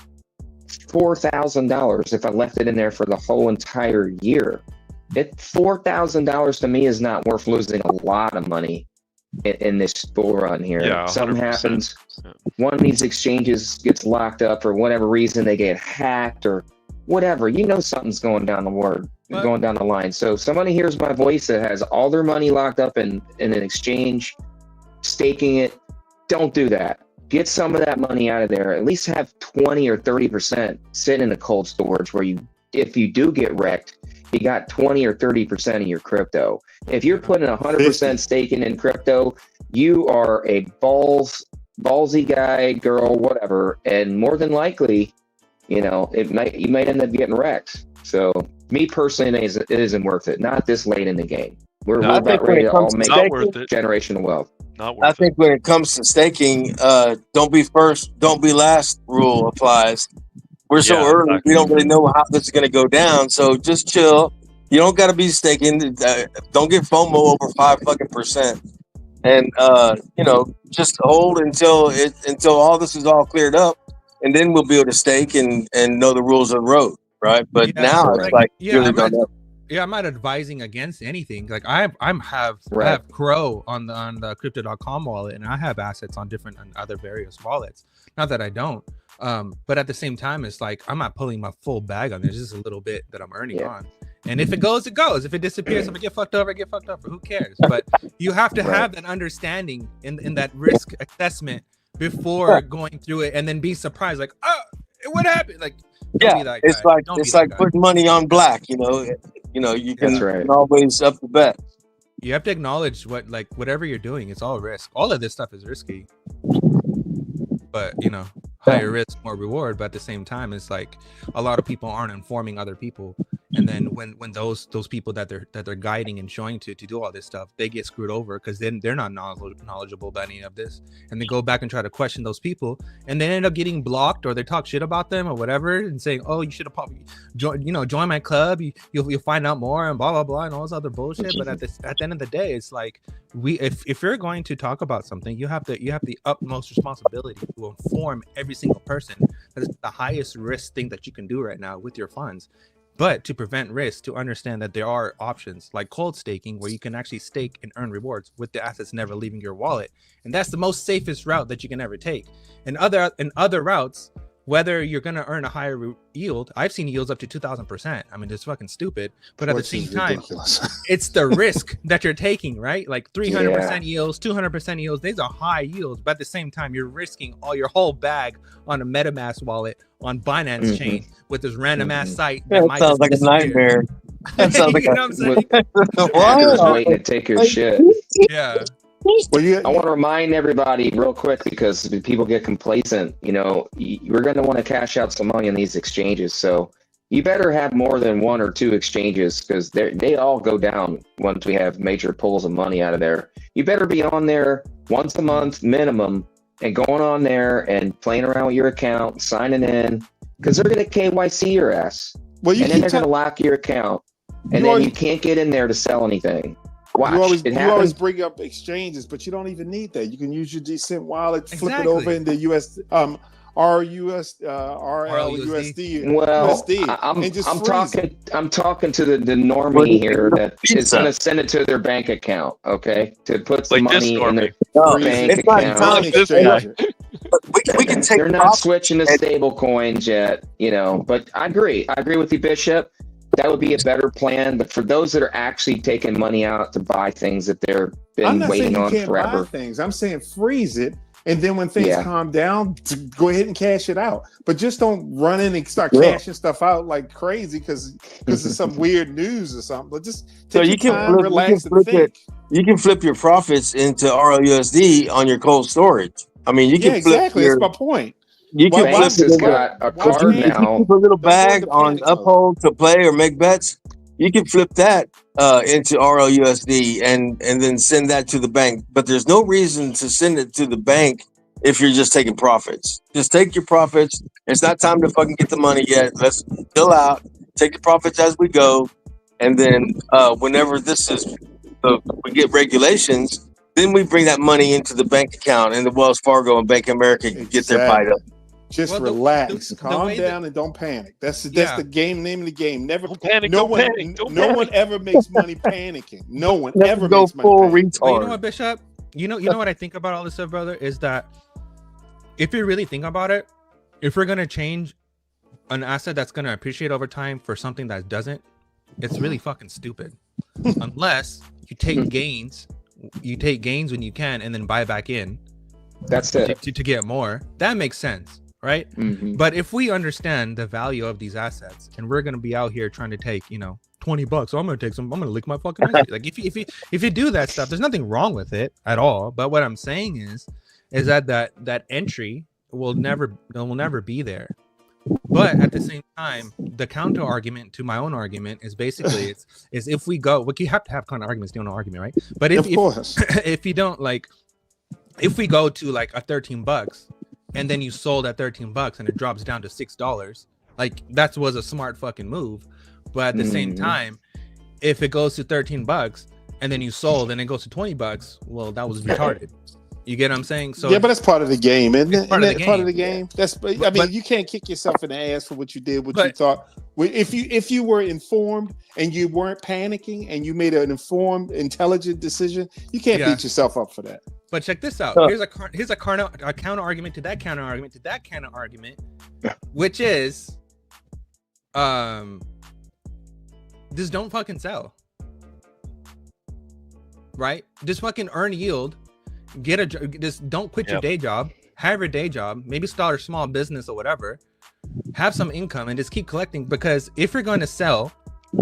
$4,000 if I left it in there for the whole entire year. $4,000 to me is not worth losing a lot of money in this bull run here. Yeah, something 100%. happens, one of these exchanges gets locked up for whatever reason, they get hacked or whatever. You know something's going down the line. So somebody hears my voice that has all their money locked up in an exchange, staking it. Don't do that. Get some of that money out of there. At least have 20 or 30% sit in a cold storage where if you do get wrecked, you got 20 or 30% of your crypto. If you're putting 100% staking in crypto, you are a ballsy guy, girl, whatever, and more than likely, you might end up getting wrecked. So, me personally, it isn't worth it. Not this late in the game. We're about ready to all make generational wealth. I think when it comes to staking, don't be first, don't be last rule applies. We're so early, we don't really know how this is going to go down. So just chill. You don't got to be staking. Don't get FOMO over 5% and just hold until all this is all cleared up, and then we'll be able to stake and know the rules of the road, right? But now it's like really don't know. Yeah, I'm not advising against anything. Like I have Crow on the crypto.com wallet, and I have assets on different and other various wallets. Not that I don't, but at the same time, it's like I'm not pulling my full bag on. There's just a little bit that I'm earning on, and if it goes, it goes. If it disappears, if I get fucked over, I get fucked over. Who cares? But you have to have that understanding in that risk assessment before going through it, and then be surprised, like, oh, what happened? Like, it's like putting money on black. You can always up the bet. You have to acknowledge whatever you're doing, it's all risk. All of this stuff is risky, but higher risk, more reward. But at the same time, it's like a lot of people aren't informing other people, and then when those people that they're guiding and showing to do all this stuff, they get screwed over because then they're not knowledgeable about any of this, and they go back and try to question those people, and they end up getting blocked, or they talk shit about them or whatever, and saying, oh, you should have probably join my club, you'll find out more, and blah blah blah, and all this other bullshit. But at the end of the day, it's like if you're going to talk about something, you have the utmost responsibility to inform every single person. That is the highest risk thing that you can do right now with your funds. But to prevent risk, to understand that there are options like cold staking, where you can actually stake and earn rewards with the assets never leaving your wallet, and that's the most safest route that you can ever take. And other routes, whether you're going to earn a higher yield, I've seen yields up to 2,000%. I mean, it's fucking stupid. But at the same time, it's the risk that you're taking, right? Like 300% yields, 200% yields. These are high yields. But at the same time, you're risking your whole bag on a MetaMask wallet on Binance chain with this random ass site. That sounds like a nightmare. That sounds like you know what I'm saying? Hackers waiting to take your shit. Yeah. I want to remind everybody real quick, because people get complacent. We're going to want to cash out some money on these exchanges. So you better have more than one or two exchanges, because they all go down once we have major pulls of money out of there. You better be on there once a month minimum, and going on there and playing around with your account, signing in, because they're going to KYC your ass. And then they're going to lock your account, and then you can't get in there to sell anything. Watch, you always bring up exchanges, but you don't even need that. You can use your Decent wallet, flip it over into US. RLUSD. Well, and just freeze it. I'm talking to the normie here that is going to send it to their bank account, okay? To put the Like this money in their normie. bank it's not account. time This guy. we can take They're not switching to stable coins yet, you know. But I agree with you, Bishop. That would be a better plan. But for those that are actually taking money out to buy things that they're I'm been not saying waiting you on can't buy forever. things. I'm saying freeze it, and then when things calm down, to go ahead and cash it out. But just don't run in and start cashing stuff out like crazy because of some weird news or something. But just So take you your can time, flip, you relax, can and flip think. it. You can flip your profits into RLUSD on your cold storage. I mean, you Yeah, can flip exactly. your. That's my point. You can Why- flip Banks has it. got a If card you now. keep a little Don't go bag into on panic mode. Uphold to play or make bets, you can flip that into RLUSD and then send that to the bank. But there's no reason to send it to the bank if you're just taking profits. Just take your profits. It's not time to fucking get the money yet. Let's chill out. Take the profits as we go, and then whenever we get regulations, then we bring that money into the bank account, and the Wells Fargo and Bank of America can get their bite up. Just relax, calm down, and don't panic. That's the game. Name of the game. Never panic. No Don't one. panic. Don't No panic. one ever makes money panicking. No one Never ever go makes money full panicking. But you know retard. what, Bishop? You know what I think about all this stuff, brother, is that if you really think about it, if we're gonna change an asset that's gonna appreciate over time for something that doesn't, it's really fucking stupid. Unless you take gains when you can and then buy back in. That's it. To get more. That makes sense, right? Mhm. But if we understand the value of these assets and we're gonna be out here trying to take, $20, so I'm gonna lick my fucking ice. Like if you do that stuff, there's nothing wrong with it at all. But what I'm saying is that entry will never be there. But at the same time, the counter argument to my own argument is basically is if we go, you have to have counter arguments to an argument, right? But if if you don't, like, if we go to like a $13 and then you sold at $13 and it drops down to $6, like that was a smart fucking move. But at the same time, if it goes to $13 and then you sold and it goes to $20, well, that was retarded. You get what I'm saying? So yeah, but that's part of the game, isn't it? part of the Isn't that part of the game. game? That's. I mean, you can't kick yourself in the ass for what you did, what you thought. If you were informed and you weren't panicking and you made an informed, intelligent decision, you can't beat yourself up for that. But check this out. Here's a counter argument to that counter argument to that counter argument, which is, just don't fucking sell. Right? Just fucking earn yield. Just don't quit your day job. Have your day job. Maybe start a small business or whatever. Have some income and just keep collecting. Because if you're going to sell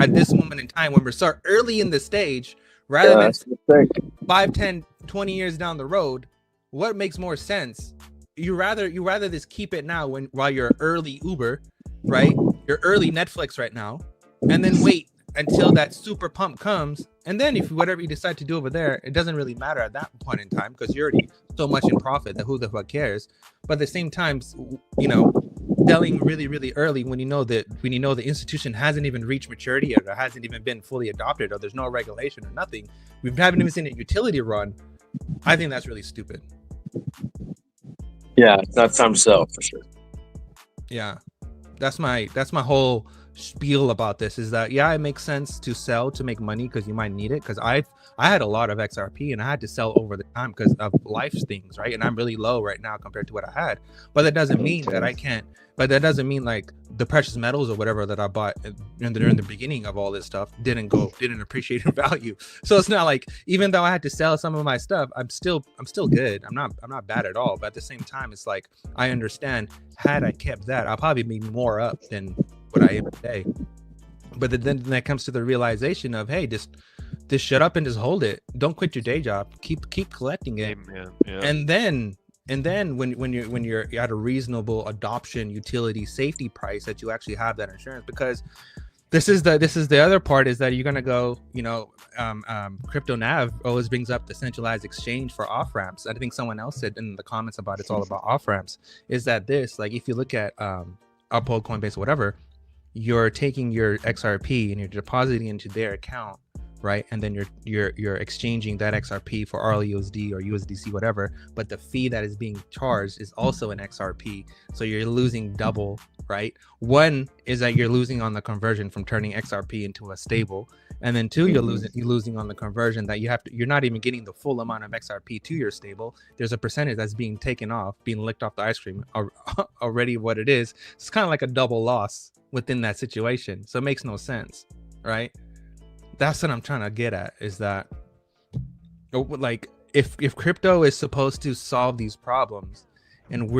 at this moment in time, when we're so early in the stage, rather than 5, 10, 20 years down the road, what makes more sense? You rather just keep it now while you're early Uber, right? You're early Netflix right now, and then wait until that super pump comes, and then if whatever you decide to do over there, it doesn't really matter at that point in time because you're already so much in profit that who the fuck cares. But at the same time, selling really, really early when you know the institution hasn't even reached maturity or hasn't even been fully adopted or there's no regulation or nothing, we haven't even seen a utility run. I think that's really stupid. Yeah, it's not time to sell for sure. Yeah, that's my whole spiel about this is that it makes sense to sell to make money because you might need it, because I had a lot of XRP and I had to sell over the time because of life things, right? And I'm really low right now compared to what I had, but that doesn't mean that I can't. But that doesn't mean like the precious metals or whatever that I bought during the beginning of all this stuff didn't appreciate in value. So it's not like, even though I had to sell some of my stuff, I'm still good. I'm not bad at all. But at the same time, it's like I understand, had I kept that, I'll probably be more up than what I am today. But then that comes to the realization of, hey, just shut up and just hold it. Don't quit your day job. Keep collecting it. Amen. Yeah. And then when you're at a reasonable adoption, utility, safety price, that you actually have that insurance. Because this is the other part, is that you're gonna go, Crypto Nav always brings up the centralized exchange for off ramps. I think someone else said in the comments about it's all about off ramps. Is that this, like, if you look at Uphold, Coinbase, whatever, you're taking your XRP and you're depositing into their account right? And then you're exchanging that XRP for RLUSD or USDC, whatever. But the fee that is being charged is also an XRP, so you're losing double, right? One is that you're losing on the conversion from turning XRP into a stable, and then two, you're losing on the conversion that you're not even getting the full amount of XRP to your stable. There's a percentage that's being taken off, being licked off the ice cream already. What it is, it's kind of like a double loss within that situation. So it makes no sense, right? That's what I'm trying to get at, is that like if crypto is supposed to solve these problems, and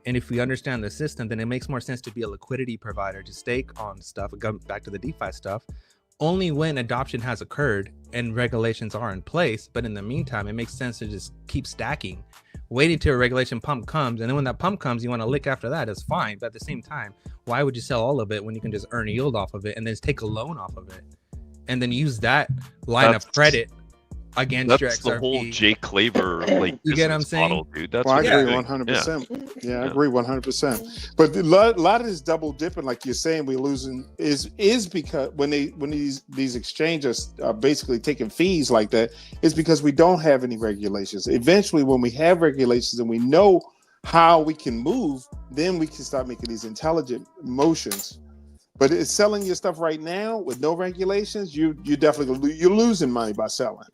if we understand the system, then it makes more sense to be a liquidity provider to stake on stuff. Go back to the DeFi stuff. Only when adoption has occurred and regulations are in place. But in the meantime, it makes sense to just keep stacking, waiting till a regulation pump comes. And then when that pump comes, you want to lick after that, it's fine. But at the same time, why would you sell all of it when you can just earn a yield off of it and then just take a loan off of it and then use that line of credit against your XRP? That's the whole Jake Claver you get what I'm saying? model, dude. That's Well, I agree what 100%. Yeah, I agree 100%. But a lot of this double dipping, like you're saying, we're losing is because when these exchanges are basically taking fees like that, is because we don't have any regulations. Eventually, when we have regulations and we know how we can move, then we can start making these intelligent motions. But it's selling your stuff right now with no regulations, you definitely you're losing money by selling.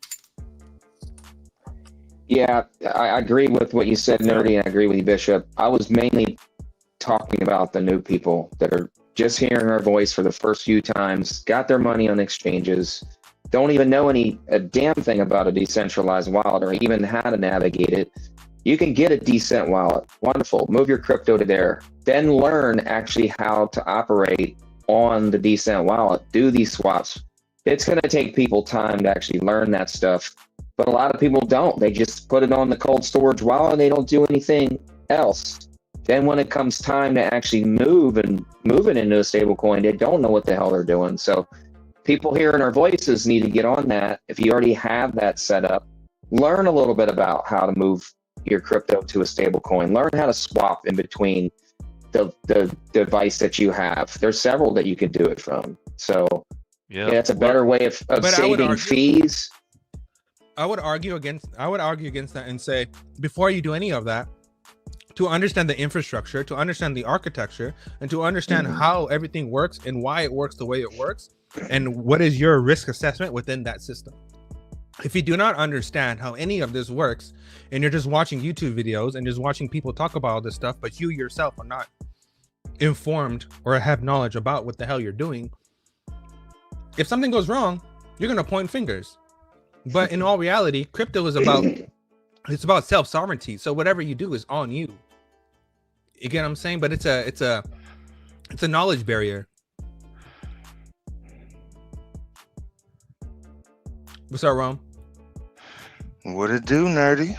Yeah, I agree with what you said, Nerdy, and I agree with you, Bishop. I was mainly talking about the new people that are just hearing our voice for the first few times, got their money on exchanges, don't even know a damn thing about a decentralized wallet or even how to navigate it. You can get a decent wallet. Wonderful. Move your crypto to there. Then learn actually how to operate on the decent wallet. Do these swaps. It's going to take people time to actually learn that stuff. But a lot of people don't. They just put it on the cold storage wallet and they don't do anything else. Then when it comes time to actually move it into a stable coin, they don't know what the hell they're doing. So people hearing our voices need to get on that. If you already have that set up, learn a little bit about how to move your crypto to a stable coin. Learn how to swap in between the device that you have. There's several that you can do it from. So yeah, it's a better way of saving fees. I would argue against that and say, before you do any of that, to understand the infrastructure, to understand the architecture, and to understand how everything works and why it works the way it works, and what is your risk assessment within that system. If you do not understand how any of this works, and you're just watching YouTube videos and just watching people talk about all this stuff, but you yourself are not informed or have knowledge about what the hell you're doing, if something goes wrong, you're going to point fingers. But in all reality, crypto is about self-sovereignty. So whatever you do is on you. You get what I'm saying? But it's a knowledge barrier. What's up, Rome? What it do, Nerdy?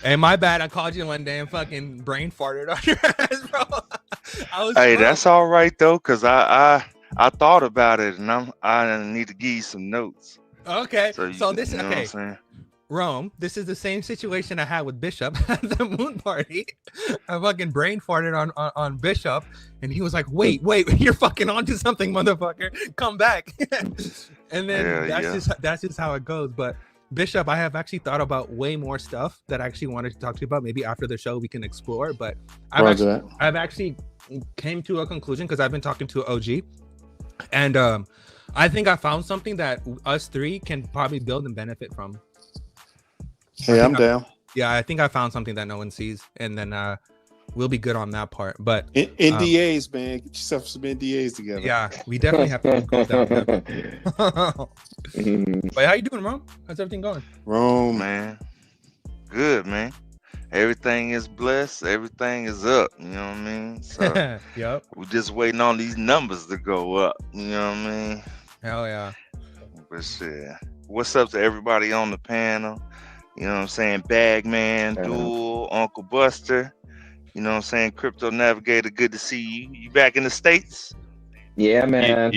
Hey, my bad. I called you one day and fucking brain farted on your ass, bro. Hey, that's all right though, cause I thought about it and I need to give you some notes. Okay, so this you know what I'm saying? Rome, this is the same situation I had with Bishop at the moon party. I fucking brain farted on Bishop, and he was like, wait, you're fucking onto something, motherfucker. Come back. And then that's just how it goes. But Bishop, I have actually thought about way more stuff that I actually wanted to talk to you about. Maybe after the show we can explore. But I've actually came to a conclusion because I've been talking to an OG, and I think I found something that us three can probably build and benefit from. Hey, I'm down. Yeah, I think I found something that no one sees, and then we'll be good on that part. But NDAs, man, get yourself some NDAs together. Yeah, we definitely have to go down that. But how you doing, Rome? How's everything going? Rome, man, good, man. Everything is blessed. Everything is up. You know what I mean? So yep. We're just waiting on these numbers to go up. You know what I mean? Hell yeah. But shit, what's up to everybody on the panel? You know what I'm saying? Bagman, Duel, Uncle Buster. You know what I'm saying? Crypto Navigator, good to see you. You back in the States? Yeah, man.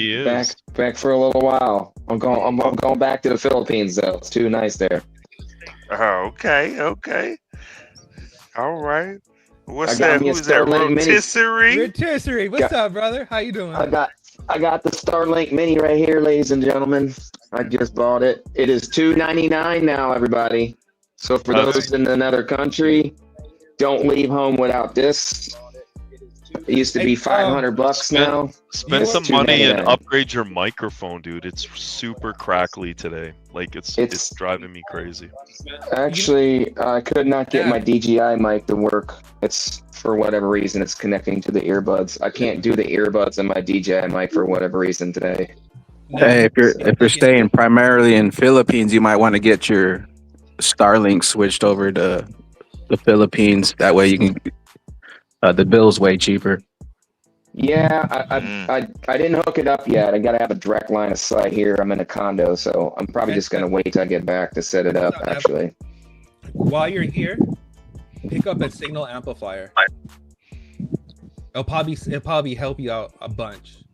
Back for a little while. I'm going back to the Philippines though. It's too nice there. Oh, okay. All right. What's I got that? me a Who's that? Sterling Mini. Rotisserie? Rotisserie. What's up, brother? How you doing? I I got the Starlink Mini right here, ladies and gentlemen. I just bought it. It is $299 now, everybody. So for those in another country, don't leave home without this. It used to be $500 now. Spend some money and upgrade your microphone, dude. It's super crackly today. Like it's driving me crazy. Actually, I could not get my DJI mic to work. It's for whatever reason it's connecting to the earbuds. I can't do the earbuds on my DJI mic for whatever reason today. Hey, if you're staying primarily in Philippines, you might want to get your Starlink switched over to the Philippines. That way you can the bill's way cheaper. Yeah, I didn't hook it up yet. I gotta have a direct line of sight here. I'm in a condo, so I'm probably just gonna wait till I get back to set it up. Actually, While you're here, pick up a signal amplifier. It'll probably help you out a bunch.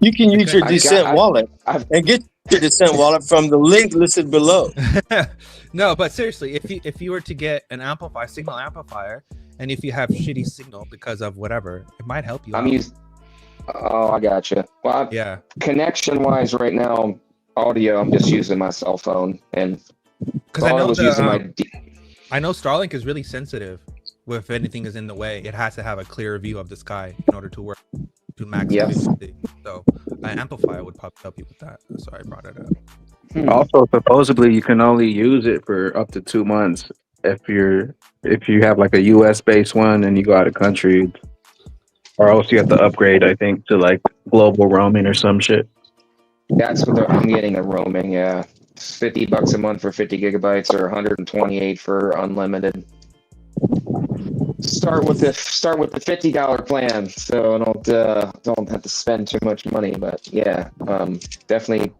You can use your Descent wallet and get your Descent wallet from the link listed below. No, but seriously, if you were to get an signal amplifier, and if you have shitty signal because of whatever, it might help you. Oh, I gotcha. Well, yeah. Connection-wise, right now, audio, I'm just using my cell phone, and Because I know Starlink is really sensitive. If anything is in the way, it has to have a clear view of the sky in order to work to max efficiency. So an amplifier would probably help you with that. That's why I brought it up. Also, supposedly you can only use it for up to 2 months if you have like a US based one and you go out of country, or else you have to upgrade, I think, to like global roaming or some shit. That's what I'm getting, a roaming. Yeah, it's $50 a month for 50 gigabytes, or 128 for unlimited. Start with the $50 plan, so I don't have to spend too much money. But yeah, definitely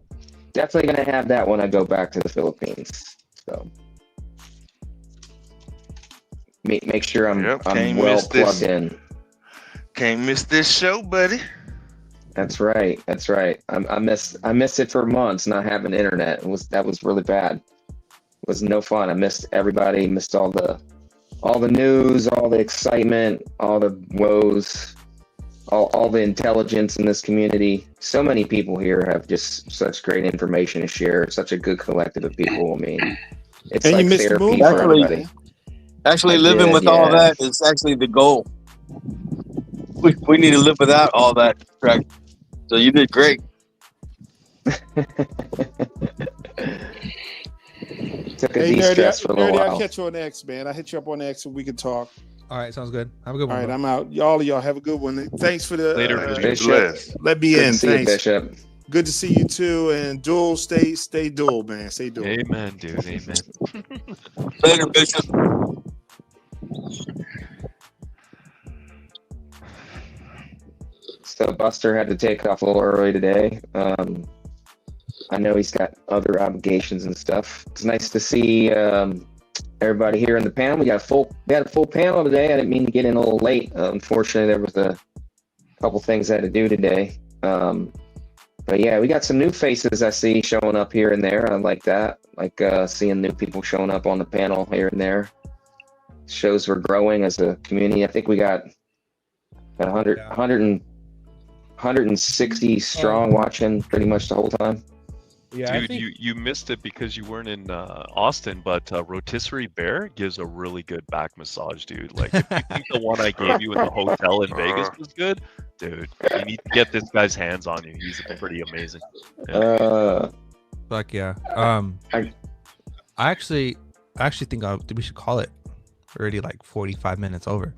gonna have that when I go back to the Philippines. So make sure I'm well plugged in. Can't miss this show, buddy. That's right. I missed it for months not having internet. That was really bad. It was no fun. I missed everybody. Missed all the news, all the excitement, all the woes, all the intelligence in this community. So many people here have just such great information to share. Such a good collective of people. I mean, it's like therapy for everybody. Actually, living with all that is actually the goal. We need to live without all that. Correct. So you did great. Hey, Nerdy, I'll catch you on X, man. I'll hit you up on X and we can talk. All right, sounds good. Have a good one. All right, I'm out. All of y'all have a good one. Thanks for the later, Bishop. Let me in. Thanks. Bishop. Good to see you too. And Dual, stay dual, man. Stay dual. Amen, dude. Amen. Later, Bishop. So Buster had to take off a little early today. I know he's got other obligations and stuff. It's nice to see everybody here in the panel. We had a full panel today. I didn't mean to get in a little late. Unfortunately, there was a couple things I had to do today. But yeah, we got some new faces I see showing up here and there. I like that. Like seeing new people showing up on the panel here and there. Shows we're growing as a community. I think we got 160 strong watching pretty much the whole time. Yeah, dude, you missed it because you weren't in Austin, but Rotisserie Bear gives a really good back massage, dude. Like, if you think the one I gave you in the hotel in Vegas was good, dude, you need to get this guy's hands on you. He's pretty amazing. Yeah. Fuck yeah. I actually think we should call it. Already like 45 minutes over.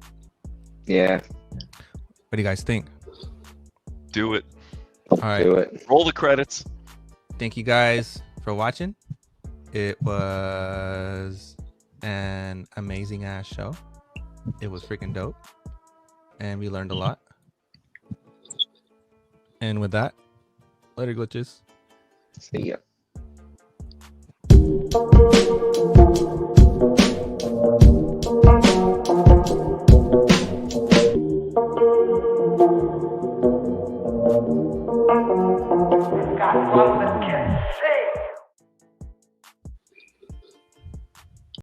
Yeah. What do you guys think? Do it. All right. Do it. Roll the credits. Thank you guys for watching. It was an amazing ass show. It was freaking dope. And we learned a lot. And with that, later glitches. See ya.